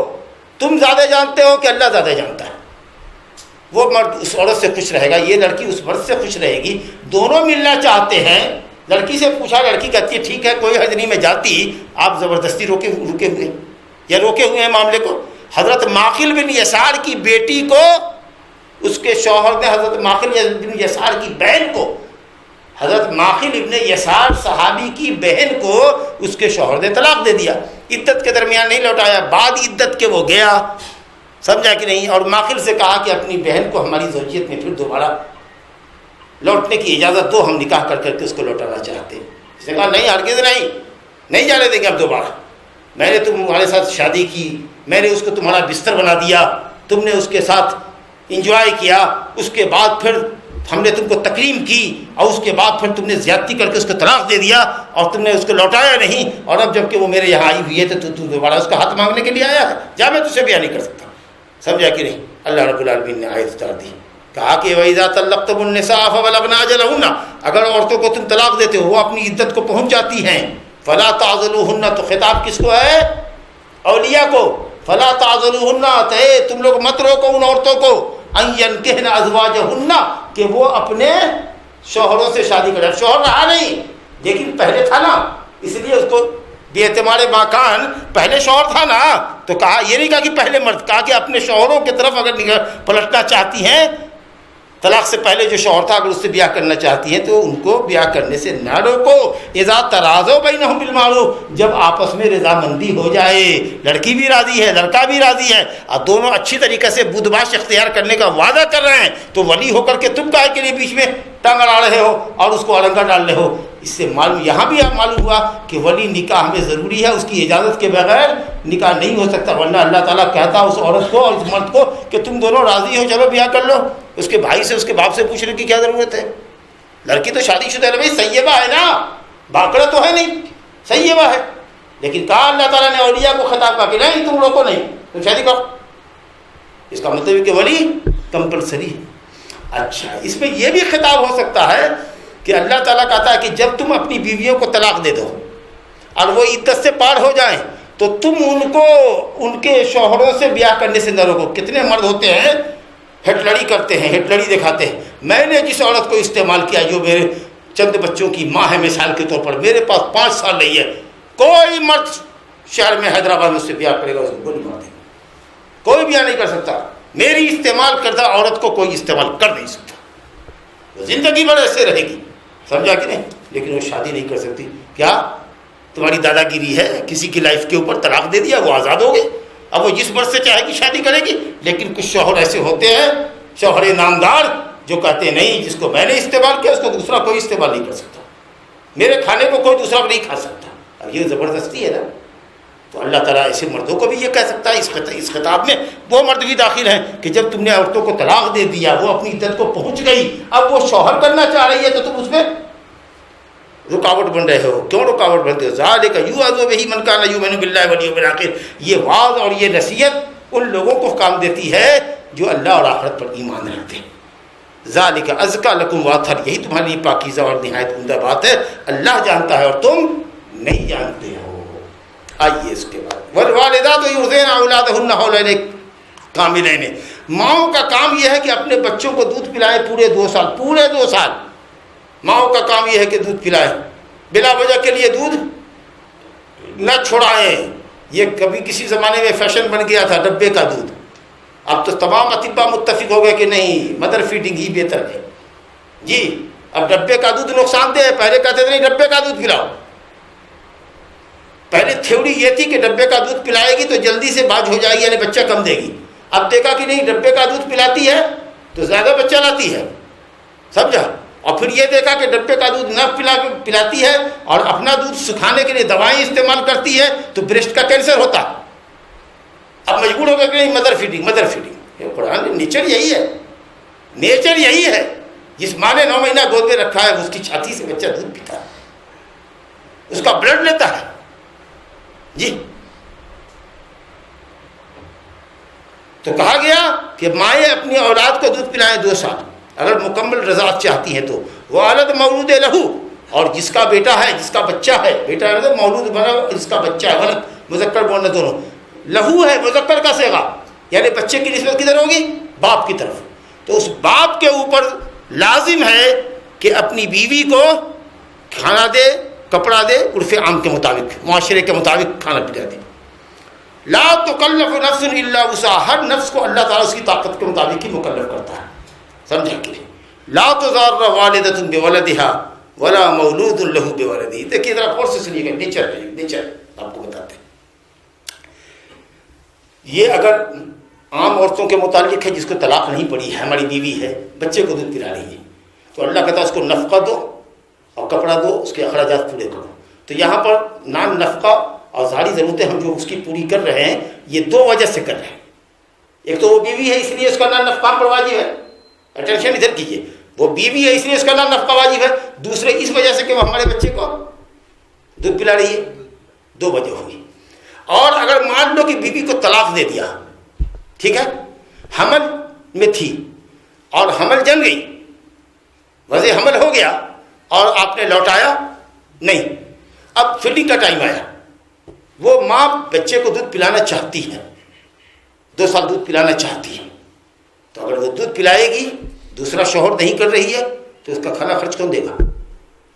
تم زیادہ جانتے ہو کہ اللہ زیادہ جانتا ہے؟ وہ مرد اس عورت سے خوش رہے گا، یہ لڑکی اس مرد سے خوش رہے گی، دونوں ملنا چاہتے ہیں۔ لڑکی سے پوچھا، لڑکی کہتی ہے ٹھیک ہے کوئی حرج نہیں میں جاتی، آپ زبردستی روکے ہوئے یا روکے ہوئے ہیں معاملے کو۔ حضرت معقل بن یسار کی بیٹی کو اس کے شوہر نے، حضرت معقل بن یسار کی بہن کو، حضرت معقل ابن یسار صحابی کی بہن کو اس کے شوہر نے طلاق دے دیا، عدت کے درمیان نہیں لوٹایا، بعد عدت کے وہ گیا، سمجھا کہ نہیں، اور معقل سے کہا کہ اپنی بہن کو ہماری زوجیت میں پھر دوبارہ لوٹنے کی اجازت دو، ہم نکاح کر کے اس کو لوٹانا چاہتے ہیں۔ اس نے کہا نہیں ہرگز نہیں جانے دیں گے اب دوبارہ، میں نے تمہارے ساتھ شادی کی، میں نے اس کو تمہارا بستر بنا دیا، تم نے اس کے ساتھ انجوائے کیا، اس کے بعد پھر ہم نے تم کو تکریم کی، اور اس کے بعد پھر تم نے زیادتی کر کے اس کو طلاق دے دیا اور تم نے اس کو لوٹایا نہیں، اور اب جب کہ وہ میرے یہاں آئی ہوئی ہے تو تو دوبارہ اس کا ہاتھ مانگنے کے لیے آیا ہے، جا میں تجھے بیان نہیں کر سکتا، سمجھا کہ نہیں۔ اللہ رب العالمین نے آیت اتار دی، کہا کہ وَإِذَا طَلَّقْتُمُ النِّسَاءَ فَبَلَغْنَ أَجَلَهُنَّ، اگر عورتوں کو تم طلاق دیتے ہو وہ اپنی عدت کو پہنچ جاتی ہیں، فَلَا تَعْضِلُوهُنَّ، تو خطاب کس کو ہے؟ اولیاء کو۔ فَلَا تَعْضِلُوهُنَّ، تم لوگ مت روکو ان عورتوں کو، أَن يَنكِحْنَ أَزْوَاجَهُنَّ، کہ وہ اپنے شوہروں سے شادی کرے۔ شوہر رہا نہیں لیکن پہلے تھا نا، اس لیے اس کو بے اعتماد مکان، پہلے شوہر تھا نا، تو کہا یہ نہیں کہا کہ پہلے مرد، کہا کہ اپنے شوہروں کی طرف اگر پلٹنا چاہتی ہیں، طلاق سے پہلے جو شوہر تھا اگر اس سے بیاہ کرنا چاہتی ہیں تو ان کو بیاہ کرنے سے نہ روکو۔ اذا تراضوا بینہم بالمعروف، جب آپس میں رضامندی ہو جائے، لڑکی بھی راضی ہے لڑکا بھی راضی ہے اور دونوں اچھی طریقے سے بدماش اختیار کرنے کا وعدہ کر رہے ہیں، تو ولی ہو کر کے تم کاہے کے لیے بیچ میں ٹانگ اڑا رہے ہو اور اس کو النگا ڈال رہے ہو؟ اس سے معلوم یہاں بھی معلوم ہوا کہ ولی نکاح میں ضروری ہے، اس کی اجازت کے بغیر نکاح نہیں ہو سکتا، ورنہ اللہ تعالیٰ کہتا اس عورت کو اور اس مرد کو کہ تم دونوں راضی ہو چلو بیاہ کر لو، اس کے بھائی سے اس کے باپ سے پوچھنے کی کیا ضرورت ہے؟ لڑکی تو شادی شدہ ہے بھائی، سیبہ ہے نا، باکڑا تو ہے نہیں، سیبہ ہے، لیکن کہا اللہ تعالیٰ نے اولیاء کو خطاب کہا کہ نہیں تم روکو نہیں، تم شادی کرو، اس کا مطلب ہے کہ ولی کمپلسری ہے۔ اچھا، اس میں یہ بھی خطاب ہو سکتا ہے کہ اللہ تعالیٰ کہتا ہے کہ جب تم اپنی بیویوں کو طلاق دے دو اور وہ عدت سے پار ہو جائیں تو تم ان کو ان کے شوہروں سے بیاہ کرنے سے نہ روکو۔ کتنے مرد ہوتے ہیں ہٹلری کرتے ہیں، ہٹلری دکھاتے ہیں، میں نے جس عورت کو استعمال کیا جو میرے چند بچوں کی ماں ہے مثال کے طور پر، میرے پاس 5 سال رہی ہے، کوئی مرد شہر میں حیدرآباد میں اس سے بیاہ کرے گا اس کو گولی مار دے گا، کوئی بیاہ نہیں کر سکتا، میری استعمال کردہ عورت کو کوئی استعمال کر نہیں سکتا، وہ زندگی بھر ایسے رہے گی، سمجھا کہ نہیں؟ لیکن وہ شادی نہیں کر سکتی۔ کیا تمہاری دادا گیری ہے؟ کسی کی لائف کے اوپر طلاق دے دیا، وہ آزاد ہو گئی، اب وہ جس مرد سے چاہے گی شادی کرے گی۔ لیکن کچھ شوہر ایسے ہوتے ہیں، شوہر نامدار، جو کہتے ہیں نہیں جس کو میں نے استعمال کیا اس کو دوسرا کوئی استعمال نہیں کر سکتا، میرے کھانے کو کوئی دوسرا نہیں کھا سکتا، اب یہ زبردستی ہے نا۔ تو اللہ تعالیٰ ایسے مردوں کو بھی یہ کہہ سکتا ہے، اس خطاب میں وہ مرد بھی داخل ہیں کہ جب تم نے عورتوں کو طلاق دے دیا، وہ اپنی عدت کو پہنچ گئی، اب وہ شوہر کرنا چاہ رہی ہے تو تم اس میں رکاوٹ بن رہے ہو۔ کیوں رکاوٹ بنتے ہو؟ ذالک یوعظ بہ من کان یؤمن باللہ والیوم الآخر، یہ واعظ اور یہ نصیحت ان لوگوں کو کام دیتی ہے جو اللہ اور آخرت پر ایمان رکھتے ہیں۔ ذالک ازکی لکم واطہر، یہی تمہارے لیے پاکیزہ اور نہایت عمدہ بات ہے، اللہ جانتا ہے اور تم نہیں جانتے ہو۔ آئیے اس کے بعد والوالدات یرضعن اولادہن حولین کاملین، ماؤں کا کام یہ ہے کہ اپنے بچوں کو دودھ پلائیں پورے 2 سال، پورے 2 سال ماؤں کا کام یہ ہے کہ دودھ پلائیں، بلا وجہ کے لیے دودھ نہ چھوڑائیں۔ یہ کبھی کسی زمانے میں فیشن بن گیا تھا ڈبے کا دودھ، اب تو تمام اطباء متفق ہو گئے کہ نہیں، مدر فیڈنگ ہی بہتر ہے جی۔ اب ڈبے کا دودھ نقصان دہ ہے، پہلے کہتے تھے نہیں ڈبے کا دودھ پلاؤ، پہلے تھیوری یہ تھی کہ ڈبے کا دودھ پلائے گی تو جلدی سے باج ہو جائے گی، یعنی بچہ کم دے گی۔ اب دیکھا کہ نہیں ڈبے کا دودھ پلاتی ہے تو زیادہ بچہ لاتی ہے، سمجھا؟ اور پھر یہ دیکھا کہ ڈبے کا دودھ نہ پلاتی ہے اور اپنا دودھ سکھانے کے لیے دوائیں استعمال کرتی ہے تو بریسٹ کا کینسر ہوتا۔ اب مجبور ہو گیا کہ نہیں مدر فیڈنگ، مدر فیڈنگ۔ یہ قرآن نیچر یہی ہے، نیچر یہی ہے، جس ماں نے 9 مہینہ گود میں رکھا ہے اس کی چھاتی سے بچہ دودھ پیتا ہے، اس کا بلڈ لیتا ہے جی۔ تو کہا گیا کہ مائیں اپنی اولاد کو دودھ پلائیں 2 سال اگر مکمل رضاعت چاہتی ہیں تو۔ وَوَلَدُ مَوْلُودٍ لَهُ، اور جس کا بیٹا ہے، جس کا بچہ ہے، بیٹا ہے مولود بنا جس کا بچہ ہے، غلط مذکر بولنا دونوں، لہو ہے مذکر کا صیغہ، یعنی بچے کی نسبت کدھر ہوگی؟ باپ کی طرف۔ تو اس باپ کے اوپر لازم ہے کہ اپنی بیوی کو کھانا دے، کپڑا دے، عرف عام کے مطابق، معاشرے کے مطابق کھانا پلا دے۔ لا تکلف نفس الا وسعها، ہر نفس کو اللہ تعالیٰ اس کی طاقت کے مطابق ہی مکلف کرتا ہے، سمجھا کہ لا تضار والدۃ بولدها ولا مولود له بولده۔ دیکھیے ذرا غور سے سنیے گا، نیچر ہے، نیچر آپ کو بتاتے ہیں۔ یہ اگر عام عورتوں کے متعلق ہے جس کو طلاق نہیں پڑی ہے، ہماری بیوی ہے، بچے کو دودھ پلا رہی ہے، تو اللہ کہتا ہے اس کو نفقہ دو اور کپڑا دو، اس کے اخراجات پورے کرو۔ تو یہاں پر نان نفقہ اور ظاہری ضرورتیں ہم جو اس کی پوری کر رہے ہیں یہ 2 وجہ سے کر رہے ہیں۔ ایک تو وہ بیوی ہے اس لیے اس کا نان نفقہ پر واجب ہے، اٹینشن ادھر کیجیے، وہ بیوی ہے اس لیے اس کا نان نفقہ واجب ہے، دوسرے اس وجہ سے کہ وہ ہمارے بچے کو دودھ پلا رہی ہے، 2 وجہ ہوگی۔ اور اگر مان لو کہ بیوی کو طلاق دے دیا، ٹھیک ہے، حمل میں تھی اور حمل جم گئی، وضع حمل ہو گیا اور آپ نے لوٹایا نہیں، اب فیڈنگ کا ٹائم آیا، وہ ماں بچے کو دودھ پلانا چاہتی ہے، 2 سال دودھ پلانا چاہتی ہے، تو اگر وہ دودھ پلائے گی، دوسرا شوہر نہیں کر رہی ہے، تو اس کا کھانا خرچ کون دے گا؟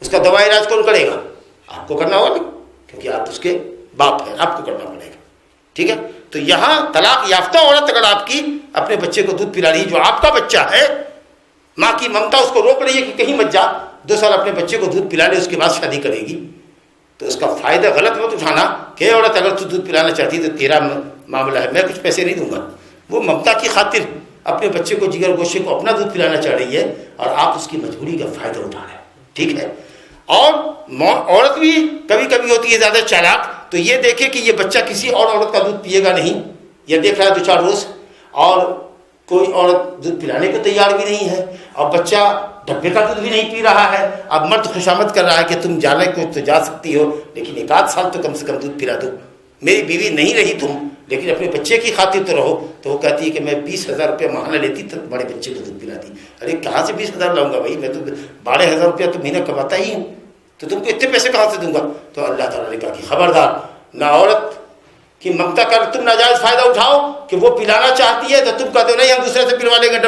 اس کا دوا علاج کون کرے گا؟ آپ کو کرنا ہوگا نا، کیونکہ آپ اس کے باپ ہیں، آپ کو کرنا پڑے گا، ٹھیک ہے۔ تو یہاں طلاق یافتہ عورت اگر آپ کی اپنے بچے کو دودھ پلا رہی ہے جو آپ کا بچہ ہے، ماں کی ممتا اس کو روک رہی ہے کہ کہیں مت جا، 2 سال اپنے بچے کو دودھ پلا لے، اس کے بعد شادی کرے گی، تو اس کا فائدہ غلط مت اٹھانا کہ عورت اگر تو دودھ پلانا چاہتی ہے تو تیرا معاملہ ہے، میں کچھ پیسے نہیں دوں گا۔ وہ ممتا کی خاطر اپنے بچے کو، جگر گوشے کو اپنا دودھ پلانا چاہ رہی ہے اور آپ اس کی مجبوری کا فائدہ اٹھا رہے ہیں، ٹھیک ہے۔ اور عورت بھی کبھی کبھی ہوتی ہے زیادہ چالاک، تو یہ دیکھے کہ یہ بچہ کسی اور عورت کا دودھ پیے گا نہیں، یہ دیکھ رہا ہے 2-4 روز، اور کوئی عورت دودھ پلانے کو تیار بھی نہیں ہے، اور بچہ ڈبے کا دودھ بھی نہیں پی رہا ہے۔ اب مرد خوشامد کر رہا ہے کہ تم جانے کو تو جا سکتی ہو، لیکن 1 سال تو کم سے کم دودھ پلا دو، میری بیوی نہیں رہی تم، لیکن اپنے بچے کی خاطر تو رہو۔ تو وہ کہتی ہے کہ میں 20,000 روپیہ ماہانہ لیتی تو تمہارے بچے کو دودھ پلاتی۔ ارے کہاں سے 20,000 لاؤں گا بھائی، میں تو 12,000 روپیہ تو مہینہ کماتا ہی ہوں، تو تم کو اتنے پیسے کہاں سے دوں گا؟ تو اللہ تعالیٰ نے کہا کہ خبردار، نہ عورت کی ممتا کر تم ناجائز فائدہ اٹھاؤ کہ وہ پلانا چاہتی ہے تو تم کہتے ہو نہیں ہم دوسرے سے پلوا لیں گے،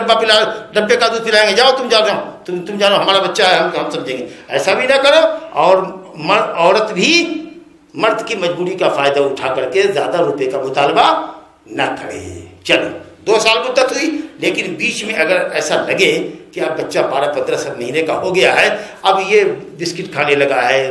ڈبے کا دودھ پلائیں گے، جاؤ تم جاؤ، تم جانو ہمارا بچہ ہے، ہم سمجھیں گے، ایسا بھی نہ کرو۔ اور عورت بھی مرد کی مجبوری کا فائدہ اٹھا کر کے زیادہ روپے کا مطالبہ نہ کرے۔ چلو 2 سال مدت ہوئی، لیکن بیچ میں اگر ایسا لگے کہ اب بچہ 12-15 مہینے کا ہو گیا ہے، اب یہ بسکٹ کھانے لگا ہے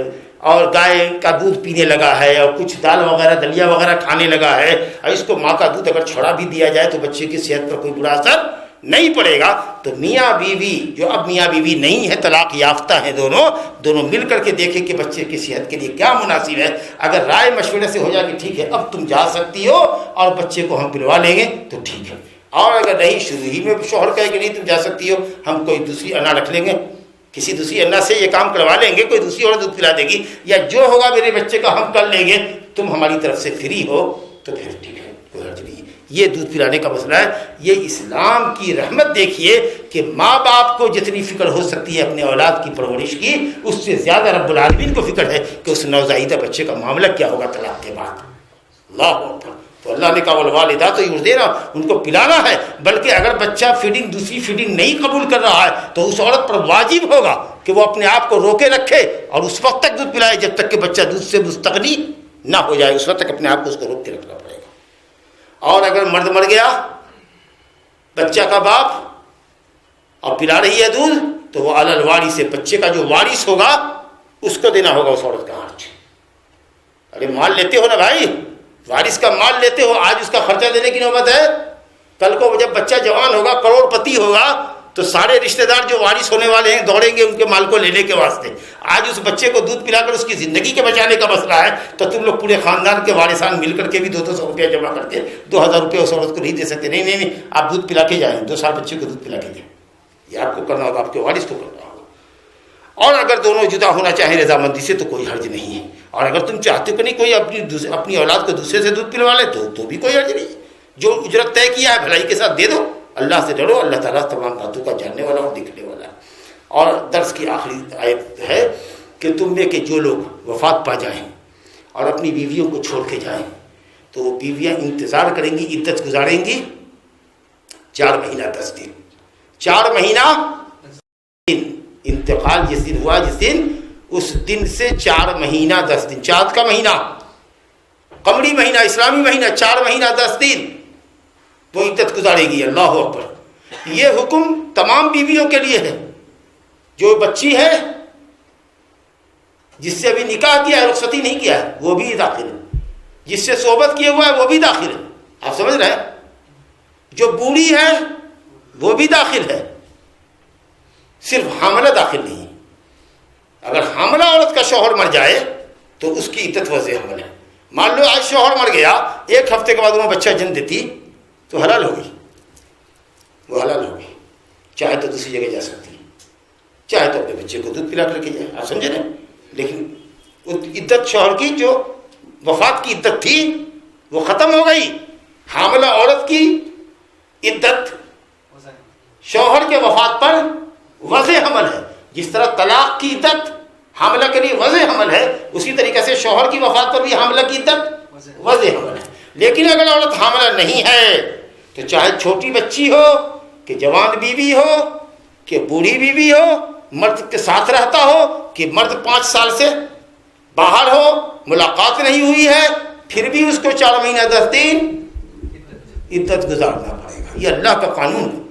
اور گائے کا دودھ پینے لگا ہے اور کچھ دال وغیرہ دلیا وغیرہ کھانے لگا ہے، اور اس کو ماں کا دودھ اگر چھوڑا بھی دیا جائے تو بچے کی صحت پر کوئی برا اثر نہیں پڑے گا، تو میاں بیوی جو اب میاں بیوی نہیں ہے، طلاق یافتہ ہیں دونوں مل کر کے دیکھیں کہ بچے کی صحت کے لیے کیا مناسب ہے۔ اگر رائے مشورے سے ہو جائے کہ ٹھیک ہے اب تم جا سکتی ہو اور بچے کو ہم پلوا لیں گے تو ٹھیک ہے، اور اگر نہیں شروع ہی میں شوہر کہے کہ نہیں تم جا سکتی ہو، ہم کوئی دوسری انا رکھ لیں گے، کسی دوسری انا سے یہ کام کروا لیں گے، کوئی دوسری اور دودھ پلا دے گی، یا جو ہوگا میرے بچے کا ہم کر لیں گے، تم ہماری طرف سے فری ہو، تو پھر ٹھیک ہے، کوئی حرج نہیں۔ یہ دودھ پلانے کا مسئلہ ہے۔ یہ اسلام کی رحمت دیکھیے کہ ماں باپ کو جتنی فکر ہو سکتی ہے اپنے اولاد کی پرورش کی، اس سے زیادہ رب العالمین کو فکر ہے کہ اس نوزائیدہ بچے کا معاملہ کیا ہوگا طلاق کے بعد۔ اللہ اکبر۔ تو اللہ نے کہا والوالدات یرضعن، ان کو پلانا ہے، بلکہ اگر بچہ دوسری فیڈنگ نہیں قبول کر رہا ہے تو اس عورت پر واجب ہوگا کہ وہ اپنے آپ کو روکے رکھے اور اس وقت تک دودھ پلائے جب تک کہ بچہ دودھ سے مستغنی نہ ہو جائے، اس وقت تک اپنے آپ کو اس کو روک کے رکھنا پڑے گا۔ اور اگر مرد مر گیا، بچہ کا باپ، اور پلا رہی ہے دودھ، تو وہ علی الوارث سے بچے کا جو وارث ہوگا اس کو دینا ہوگا اس عورت کا خرچ۔ ارے مال لیتے ہو نا بھائی، وارث کا مال لیتے ہو، آج اس کا خرچہ دینے کی نوبت ہے، کل کو جب بچہ جوان ہوگا، کروڑ پتی ہوگا، تو سارے رشتہ دار جو وارث ہونے والے ہیں دوڑیں گے ان کے مال کو لینے کے واسطے۔ آج اس بچے کو دودھ پلا کر اس کی زندگی کے بچانے کا مسئلہ ہے، تو تم لوگ پورے خاندان کے وارثان مل کر کے بھی 200 روپیہ جمع کر کے 2,000 روپیہ اس عورت کو نہیں دے سکتے۔ نہیں، آپ دودھ پلا کے جائیں، 2 سال بچے کو دودھ پلا کے جائیں، یہ آپ کو کرنا ہوگا، آپ کے وارث کو کرنا ہوگا۔ اور اگر دونوں جدا ہونا چاہیں رضامندی سے تو کوئی حرج نہیں ہے، اور اگر تم چاہتے ہو کہ نہیں کوئی اپنی اولاد کو دوسرے سے دودھ پلوا لے تو بھی کوئی حرج نہیں ہے۔ جو اجرت طے کیا ہے بھلائی کے ساتھ دے دو، اللہ سے ڈرو، اللہ تعالیٰ تمام باتوں کا جاننے والا اور دیکھنے والا ہے۔ اور درس کی آخری آیت ہے کہ تم میں کہ جو لوگ وفات پا جائیں اور اپنی بیویوں کو چھوڑ کے جائیں تو وہ بیویاں انتظار کریں گی، عدت گزاریں گی 4 مہینہ 10 دن۔ 4 مہینہ انتقال جس دن ہوا، جس دن اس دن سے 4 مہینہ 10 دن، چاند کا مہینہ، قمری مہینہ، اسلامی مہینہ، 4 مہینہ 10 دن وہ عدت گزارے گی۔ اللہ اکبر۔ یہ حکم تمام بیویوں کے لیے ہے، جو بچی ہے جس سے ابھی نکاح کیا ہے، رخصتی نہیں کیا ہے، وہ بھی داخل ہے، جس سے صحبت کیے ہوا ہے وہ بھی داخل ہے، آپ سمجھ رہے ہیں، جو بوڑھی ہے وہ بھی داخل ہے، صرف حاملہ داخل نہیں ہے۔ اگر حاملہ عورت کا شوہر مر جائے تو اس کی عدت وضع حمل ہے۔ مان لو آج شوہر مر گیا، 1 ہفتے کے بعد وہ بچہ جن دیتی تو حلال ہوگی، وہ حلال ہوگی، چاہے تو دوسری جگہ جا سکتی ہے، چاہے تو اپنے بچے کو دودھ پلا کر کے جائے، آپ سمجھے نا۔ لیکن عدت شوہر کی جو وفات کی عدت تھی وہ ختم ہو گئی۔ حاملہ عورت کی عدت شوہر کے وفات پر وضع حمل ہے، جس طرح طلاق کی عدت حاملہ کے لیے وضع حمل ہے، اسی طریقے سے شوہر کی وفات پر بھی حاملہ کی عدت وضع حمل ہے۔ لیکن اگر عورت حاملہ نہیں ہے تو چاہے چھوٹی بچی ہو کہ جوان بیوی ہو کہ بوڑھی بیوی ہو، مرد کے ساتھ رہتا ہو کہ مرد 5 سال سے باہر ہو، ملاقات نہیں ہوئی ہے، پھر بھی اس کو 4 مہینہ 10 دن عدت گزارنا پڑے گا۔ یہ اللہ کا قانون ہے۔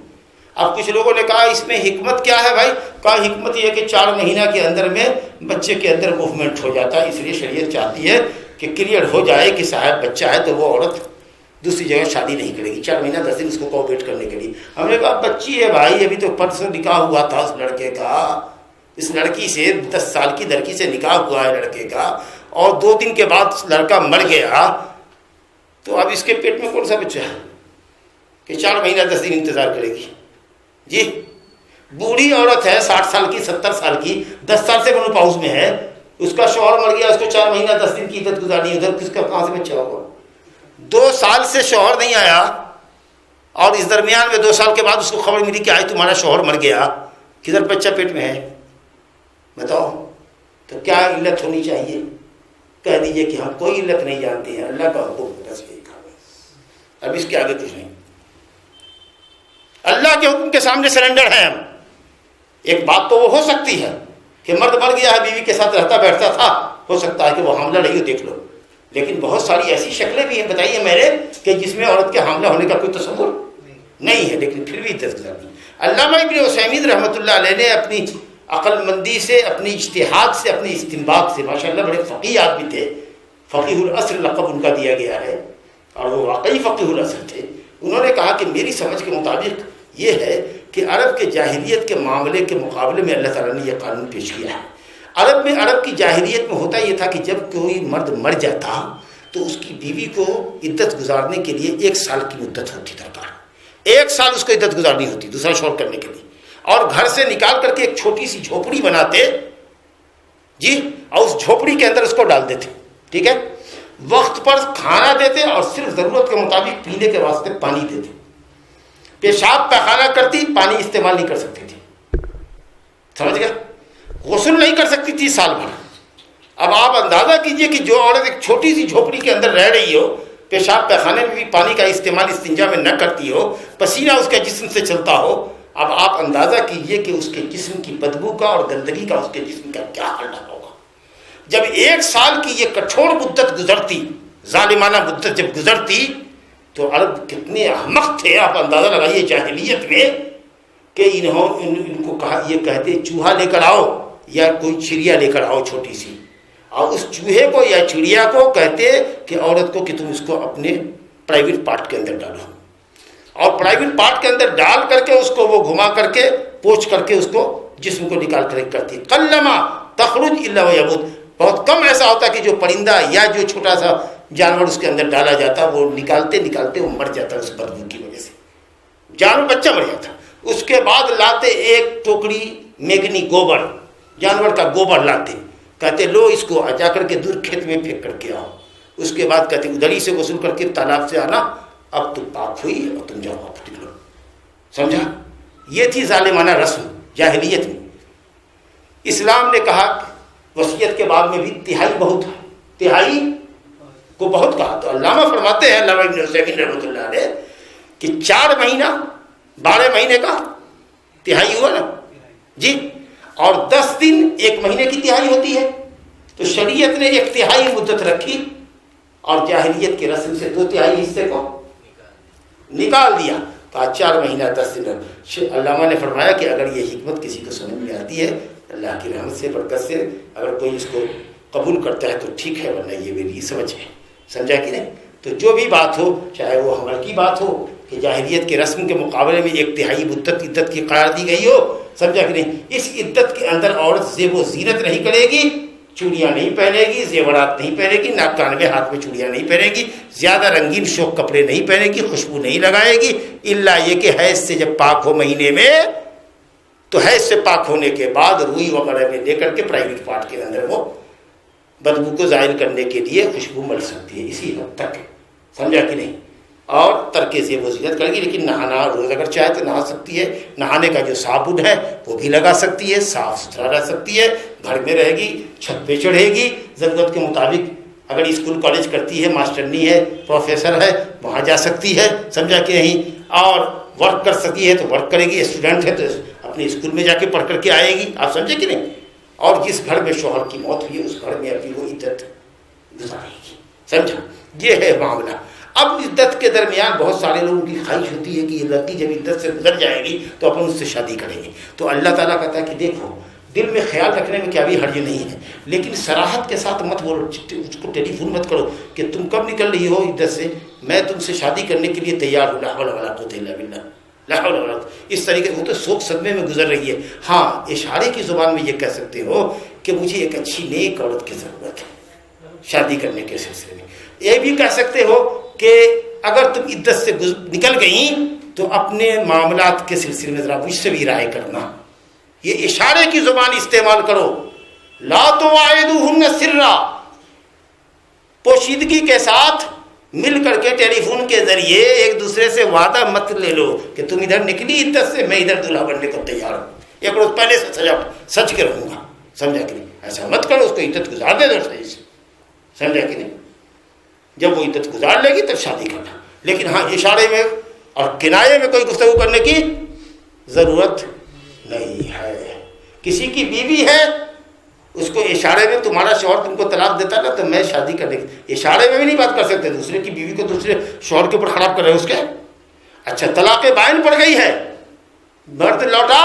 اب کچھ لوگوں نے کہا اس میں حکمت کیا ہے بھائی؟ کہا حکمت یہ ہے کہ 4 مہینہ کے اندر میں بچے کے اندر موومنٹ ہو جاتا ہے، اس لیے شریعت چاہتی ہے کہ کلیئر ہو جائے کہ صاحب بچہ ہے تو وہ عورت دوسری جگہ شادی نہیں کرے گی 4 مہینہ 10 دن اس کو کوآپریٹ کرنے کے لیے۔ ہم نے کہا بچی ہے بھائی، ابھی تو پرسوں نکاح ہوا تھا اس لڑکے کا، اس لڑکی سے 10 سال کی لڑکی سے نکاح ہوا ہے لڑکے کا، اور 2 دن کے بعد لڑکا مر گیا، تو اب اس کے پیٹ میں کون سا بچہ ہے کہ 4 مہینہ 10 دن انتظار کرے گی؟ جی بوڑھی عورت ہے 60 سال کی 70 سال کی، 10 سال سے منوپاؤز میں ہے، اس کا شوہر مر گیا، اس کو 4 مہینہ 10 دن کی عدت گزارنی، ادھر کس کا کہاں سے بچہ ہوگا؟ 2 سال سے شوہر نہیں آیا، اور اس درمیان میں 2 سال کے بعد اس کو خبر ملی کہ آج تمہارا شوہر مر گیا، کدھر بچہ پیٹ میں ہے؟ بتاؤ تو کیا علت ہونی چاہیے؟ کہہ دیجئے کہ ہم کوئی علت نہیں جانتے ہیں، اللہ کا حکم بس یہی کام ہے، اب اس کے آگے کچھ نہیں، اللہ کے حکم کے سامنے سرنڈر ہیں ہم۔ ایک بات تو وہ ہو سکتی ہے کہ مرد مر گیا ہے، بیوی کے ساتھ رہتا بیٹھتا تھا، ہو سکتا ہے کہ وہ حاملہ رہی ہو، دیکھ لو، لیکن بہت ساری ایسی شکلیں بھی ہیں بتائیے میرے کہ جس میں عورت کے حاملہ ہونے کا کوئی تصور نہیں ہے، لیکن پھر بھی عدت گزارتی۔ علامہ ابن عثیمین رحمۃ اللہ علیہ نے اپنی عقل مندی سے، اپنی اجتہاد سے، اپنی استنباط سے، ماشاءاللہ بڑے فقیہ آدمی تھے، فقیہ العصر لقب ان کا دیا گیا ہے، اور وہ واقعی فقیہ العصر تھے۔ انہوں نے کہا کہ میری سمجھ کے مطابق یہ ہے کہ عرب کے جاہلیت کے معاملے کے مقابلے میں اللہ تعالیٰ نے یہ قانون پیش کیا ہے۔ عرب کی جاہلیت میں ہوتا یہ تھا کہ جب کوئی مرد مر جاتا تو اس کی بیوی کو عدت گزارنے کے لیے 1 سال کی مدت ہوتی درکار، 1 سال اس کو عدت گزارنی ہوتی دوسرا شوہر کرنے کے لیے، اور گھر سے نکال کر کے ایک چھوٹی سی جھوپڑی بناتے جی، اور اس جھوپڑی کے اندر اس کو ڈال دیتے، ٹھیک ہے، وقت پر کھانا دیتے اور صرف ضرورت کے مطابق پینے کے واسطے پانی دیتے، پیشاب پیخانہ کرتی، پانی استعمال نہیں کر سکتی تھی، سمجھ گئے؟ غسل نہیں کر سکتی تھی سال بھر۔ اب آپ اندازہ کیجئے کہ جو عورت ایک چھوٹی سی جھوپڑی کے اندر رہ رہی ہو، پیشاب پیخانے میں بھی پانی کا استعمال استنجا میں نہ کرتی ہو، پسینہ اس کے جسم سے چلتا ہو، اب آپ اندازہ کیجئے کہ اس کے جسم کی بدبو کا اور گندگی کا اس کے جسم کا کیا حال ہوگا۔ جب 1 سال کی یہ کٹھور مدت گزرتی، ظالمانہ مدت جب گزرتی، تو عرب کتنے احمق تھے، آپ اندازہ لگائیے جاہلیت میں، کہ ان کو کہا، یہ کہتے چوہا لے کر آؤ یا کوئی چڑیا لے کر آؤ چھوٹی سی، اور اس چوہے کو یا چڑیا کو کہتے کہ عورت کو کہ تم اس کو اپنے پرائیویٹ پارٹ کے اندر ڈالو، اور پرائیویٹ پارٹ کے اندر ڈال کر کے اس کو وہ گھما کر کے پوچھ کر کے اس کو جسم کو نکال کر کرتی، قلما تخرج الا ویبود، بہت کم ایسا ہوتا کہ جو پرندہ یا جو چھوٹا سا جانور اس کے اندر ڈالا جاتا وہ نکالتے نکالتے وہ مر جاتا اس بدبو کی وجہ سے، جانور بچہ مر جاتا۔ اس کے بعد لاتے ایک ٹوکری میگنی گوبر، جانور کا گوبر لاتے، کہتے لو اس کو جا کر کے دور کھیت میں پھینک کر کے آؤ، اس کے بعد کہتے ادھری سے غسل کر کے تالاب سے آنا، اب تم پاک ہوئی اور تم جاؤ آپ نکلو، سمجھا؟ یہ تھی ظالمانہ رسم جاہلیت میں۔ اسلام نے کہا وصیت کے بعد میں بھی تہائی بہت ہے، تہائی کو بہت کہا، تو علامہ فرماتے ہیں علامہ ابن عثیمین رحمۃ اللہ علیہ کہ 4 مہینہ 12 مہینے کا تہائی ہوا نا جی، اور 10 دن 1 مہینے کی تہائی ہوتی ہے، تو شریعت نے 1 تہائی مدت رکھی، اور جاہلیت کی رسم سے 2 تہائی حصے کو نکال دیا، کہا 4 مہینہ 10 دن۔ علامہ نے فرمایا کہ اگر یہ حکمت کسی کو سمجھ میں آتی ہے اللہ کی رحمت سے برکت سے، اگر کوئی اس کو قبول کرتا ہے تو ٹھیک ہے، ورنہ یہ میری سمجھ ہے، سمجھا کہ نہیں؟ تو جو بھی بات ہو، چاہے وہ حمل کی بات ہو کہ جاہلیت کے رسم کے مقابلے میں 1 تہائی مدت عدت کی قرار دی گئی ہو، سمجھا کہ نہیں؟ اس عدت کے اندر عورت زیب و زینت نہیں کرے گی، چوڑیاں نہیں پہنے گی، زیورات نہیں پہنے گی، ناک کان میں ہاتھ میں چوڑیاں نہیں پہنے گی، زیادہ رنگین شوق کپڑے نہیں پہنے گی، خوشبو نہیں لگائے گی، الا یہ کہ حیض سے جب پاک ہو مہینے میں، تو حیض سے پاک ہونے کے بعد روئی وغیرہ میں لے کر کے پرائیویٹ پارٹ کے اندر وہ بدبو کو ظاہر کرنے کے لیے خوشبو مل سکتی ہے، اسی حد تک، سمجھا کہ نہیں؟ اور ترک سے وہ زینت کرے گی، لیکن نہانا روز اگر چاہے تو نہا سکتی ہے، نہانے کا جو صابن ہے وہ بھی لگا سکتی ہے، صاف ستھرا رہ سکتی ہے، گھر میں رہے گی، چھت پہ چڑھے گی، ضرورت کے مطابق اگر اسکول کالج کرتی ہے، ماسٹرنی ہے، پروفیسر ہے، وہاں جا سکتی ہے، سمجھا کہ نہیں؟ اور ورک کر سکتی ہے تو ورک کرے گی، اسٹوڈنٹ ہے تو اپنے اسکول میں جا کے پڑھ کر کے آئے گی، آپ سمجھے کہ نہیں؟ اور جس گھر میں شوہر کی موت ہوئی ہے اس گھر میں اپنی وہ عدت گزارے گی، سمجھا؟ یہ ہے معاملہ۔ اب عدت کے درمیان بہت سارے لوگوں کی خواہش ہوتی ہے کہ یہ لڑکی جب عدت سے گزر جائے گی تو اپن اس سے شادی کریں گے، تو اللہ تعالیٰ کہتا ہے کہ دیکھو دل میں خیال رکھنے میں کیا بھی حرج نہیں ہے، لیکن صراحت کے ساتھ مت بولو، اس کو ٹیلی فون مت کرو کہ تم کب نکل رہی ہو عدت سے، میں تم سے شادی کرنے کے لیے تیار ہوں، لا حول ولا قوت الا باللہ، لا حول ولا قوة۔ اس طریقے سے وہ تو شوق صدمے میں گزر رہی ہے۔ ہاں اشارے کی زبان میں یہ کہہ سکتے ہو کہ مجھے ایک اچھی نیک عورت کی ضرورت ہے شادی کرنے کے سلسلے میں۔ یہ بھی کہہ سکتے ہو کہ اگر تم عدت سے نکل گئیں تو اپنے معاملات کے سلسلے میں ذرا مجھ سے بھی رائے کرنا۔ یہ اشارے کی زبان استعمال کرو۔ لا تواعدوہن سرا، پوشیدگی کے ساتھ مل کر کے ٹیلی فون کے ذریعے ایک دوسرے سے وعدہ مت لے لو کہ تم ادھر نکلی عدت سے، میں ادھر دلہا بننے کو تیار ہوں، ایک روز پہلے سے سج کے رہوں گا، سمجھا کہ نہیں؟ ایسا مت کرو، اس کو عدت گزار دے دو صحیح سے، سمجھا کہ نہیں؟ جب وہ عدت گزار لے گی تب شادی کرنا۔ لیکن ہاں اشارے میں اور کنایے میں کوئی گفتگو کرنے کی ضرورت نہیں ہے۔ کسی کی بیوی ہے، اس کو اشارے میں تمہارا شوہر تم کو طلاق دیتا نا تو میں شادی کرنے کی، اشارے میں بھی نہیں بات کر سکتے، دوسرے کی بیوی کو دوسرے شوہر کے اوپر خراب کر رہے اس کے۔ اچھا طلاق بائن پڑ گئی ہے، مرد لوٹا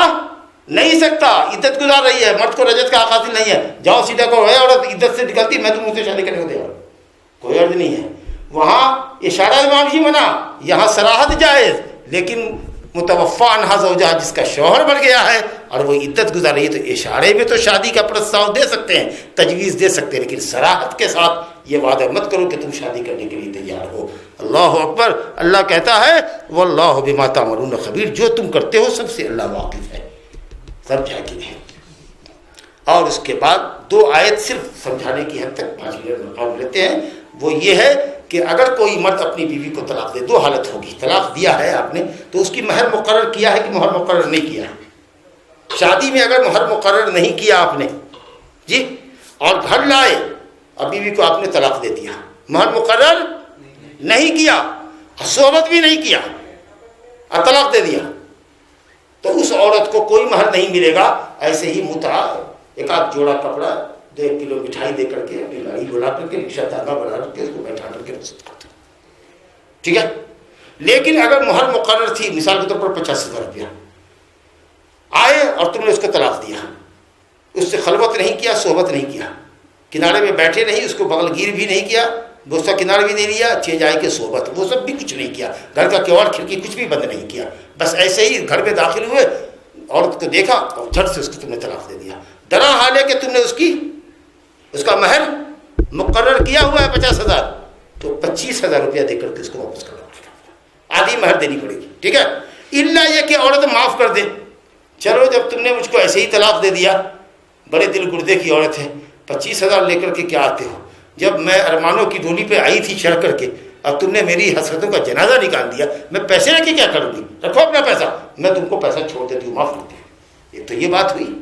نہیں سکتا، عدت گزار رہی ہے، مرد کو رجعت کا حاصل نہیں ہے، جاؤ سیدھا کو ہے عورت عدت سے نکلتی میں تم سے شادی کرنے کو تیار، کوئی عرض نہیں ہے۔ وہاں اشارہ معافی منع، یہاں صراحت جائز، لیکن متوفی عنہا زوجہ جس کا شوہر مر گیا ہے اور وہ عدت گزار رہی ہے تو اشارے میں تو شادی کا پرستاؤ دے سکتے ہیں، تجویز دے سکتے ہیں، لیکن صراحت کے ساتھ یہ وعدہ مت کرو کہ تم شادی کرنے کے لیے تیار ہو۔ اللہ اکبر۔ اللہ کہتا ہے واللہ بما تعملون خبیر، جو تم کرتے ہو سب سے اللہ واقف ہے، سمجھا کہ نہیں؟ اور اس کے بعد 2 آیت صرف سمجھانے کی حد تک 5 منٹ مقام لیتے ہیں، وہ یہ ہے کہ اگر کوئی مرد اپنی بیوی کو طلاق دے، 2 حالت ہوگی۔ طلاق دیا ہے آپ نے تو اس کی مہر مقرر کیا ہے کہ مہر مقرر نہیں کیا ہے؟ شادی میں اگر مہر مقرر نہیں کیا آپ نے جی، اور گھر لائے اور بیوی کو آپ نے طلاق دے دیا، مہر مقرر نہیں کیا، صحبت بھی نہیں کیا اور طلاق دے دیا، تو اس عورت کو کوئی مہر نہیں ملے گا۔ ایسے ہی متعہ، ایک آدھ جوڑا کپڑا، 1 کلو مٹھائی دے کر کے اپنی گاڑی بلا کر کے رکشہ داغا بنا کر کے اس کو بیٹھا کر کے رخصت کرتے، ٹھیک ہے۔ لیکن اگر مہر مقرر تھی، مثال کے طور پر 50,000 روپیہ، آئے اور تم نے اس کو طلاق دیا، اس سے خلوت نہیں کیا، صحبت نہیں کیا، کنارے میں بیٹھے نہیں، اس کو بغل گیر بھی نہیں کیا، بوسہ کنارے بھی نہیں لیا، چینج آئے کے صحبت، وہ سب بھی کچھ نہیں کیا، گھر کا کیوڑ کھڑکی کچھ بھی بند نہیں کیا، بس ایسے ہی گھر میں داخل ہوئے، عورت کو دیکھا اور جھٹ سے اس کو تم نے طلاق دے دیا، ڈرا حال ہے کہ تم نے اس کا مہر مقرر کیا ہوا ہے 50,000، تو 25,000 روپیہ دے کر کے اس کو واپس کرنا پڑے گا، آدھی مہر دینی پڑے گی، ٹھیک ہے۔ الا یہ کہ عورت معاف کر دے، چلو جب تم نے مجھ کو ایسے ہی طلاق دے دیا، بڑے دل گردے کی عورت ہے، 25,000 لے کر کے کیا آتے ہو، جب میں ارمانوں کی ڈولی پہ آئی تھی چڑھ کر کے، اب تم نے میری حسرتوں کا جنازہ نکال دیا، میں پیسے رکھ کے کیا کروں گی، رکھو اپنا پیسہ، میں تم کو پیسہ چھوڑ دیتی ہوں، معاف کرتی ہوں۔ یہ تو یہ بات ہوئی۔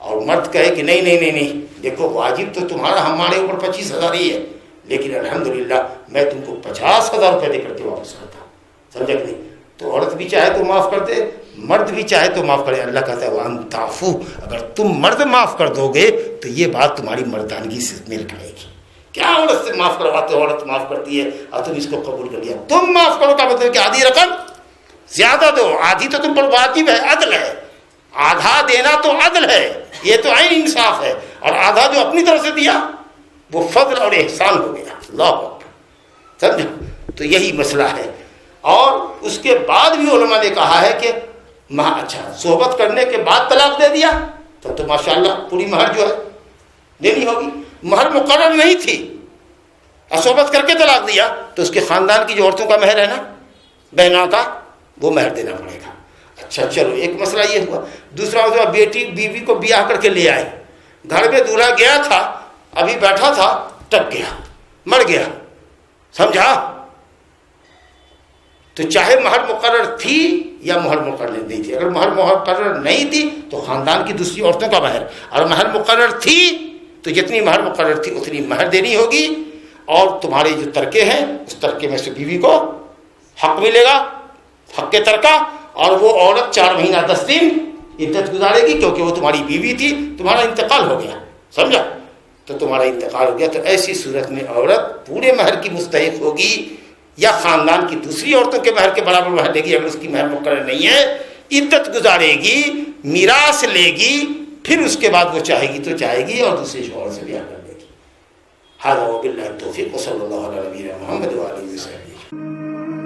اور مرد کہے کہ نہیں نہیں نہیں نہیں، دیکھو واجب تو تمہارا ہمارے اوپر 25,000 ہی ہے، لیکن الحمدللہ میں تم کو 50,000 روپے دے کر کے واپس کرتا ہوں، سمجھا کہ نہیں؟ تو عورت بھی چاہے تو معاف کر دے، مرد بھی چاہے تو معاف کرے۔ اللہ کہتا ہے وَأَن تَعْفُوا، اگر تم مرد معاف کر دو گے تو یہ بات تمہاری مردانگی سے میل کھائے گی۔ کیا عورت سے معاف کرواتے ہو، عورت معاف کرتی ہے اور تم اس کو قبول کر لیا، تم معاف کرو کا مطلب کہ آدھی رقم زیادہ دو، آدھی تو تم پر واجب ہے، عدل ہے، آدھا دینا تو عدل ہے، یہ تو عین انصاف ہے، اور آدھا جو اپنی طرف سے دیا وہ فضل اور احسان ہو گیا۔ اللہ اکبر، سمجھا؟ تو یہی مسئلہ ہے۔ اور اس کے بعد بھی علماء نے کہا ہے کہ اچھا صحبت کرنے کے بعد طلاق دے دیا تو ماشاءاللہ پوری مہر جو ہے دینی ہوگی، مہر مقرر نہیں تھی اور صحبت کر کے طلاق دیا تو اس کے خاندان کی جو عورتوں کا مہر ہے نا، بہنوں کا، وہ مہر دینا پڑے گا۔ اچھا چلو ایک مسئلہ یہ ہوا۔ دوسرا مسئلہ، بیٹی بیوی کو بیاہ کر کے لے آئے، گھر میں دولہا گیا تھا، ابھی بیٹھا تھا، ٹپ گیا، مر گیا، سمجھا؟ تو چاہے مہر مقرر تھی یا مہر مقرر نہیں تھی، اگر مہر مقرر نہیں تھی تو خاندان کی دوسری عورتوں کا مہر، اور مہر مقرر تھی تو جتنی مہر مقرر تھی اتنی مہر دینی ہوگی، اور تمہارے جو ترکے ہیں اس ترکے میں سے بیوی کو حق ملے گا، حق کے ترکہ، اور وہ عورت 4 مہینہ 10 دن عدت گزارے گی کیونکہ وہ تمہاری بیوی تھی، تمہارا انتقال ہو گیا، سمجھا؟ تو تمہارا انتقال ہو گیا تو ایسی صورت میں عورت پورے مہر کی مستحق ہوگی یا خاندان کی دوسری عورتوں کے مہر کے برابر مہر لے گی، اگر اس کی مہر مقرر نہیں ہے، عدت گزارے گی، میراث لے گی، پھر اس کے بعد وہ چاہے گی تو چاہے گی اور دوسرے شوہر سے بیاہ کر لے گی۔ ھذا وباللہ التوفیق، وصلی اللہ علی نبینا محمد وآلہ وصحبہ۔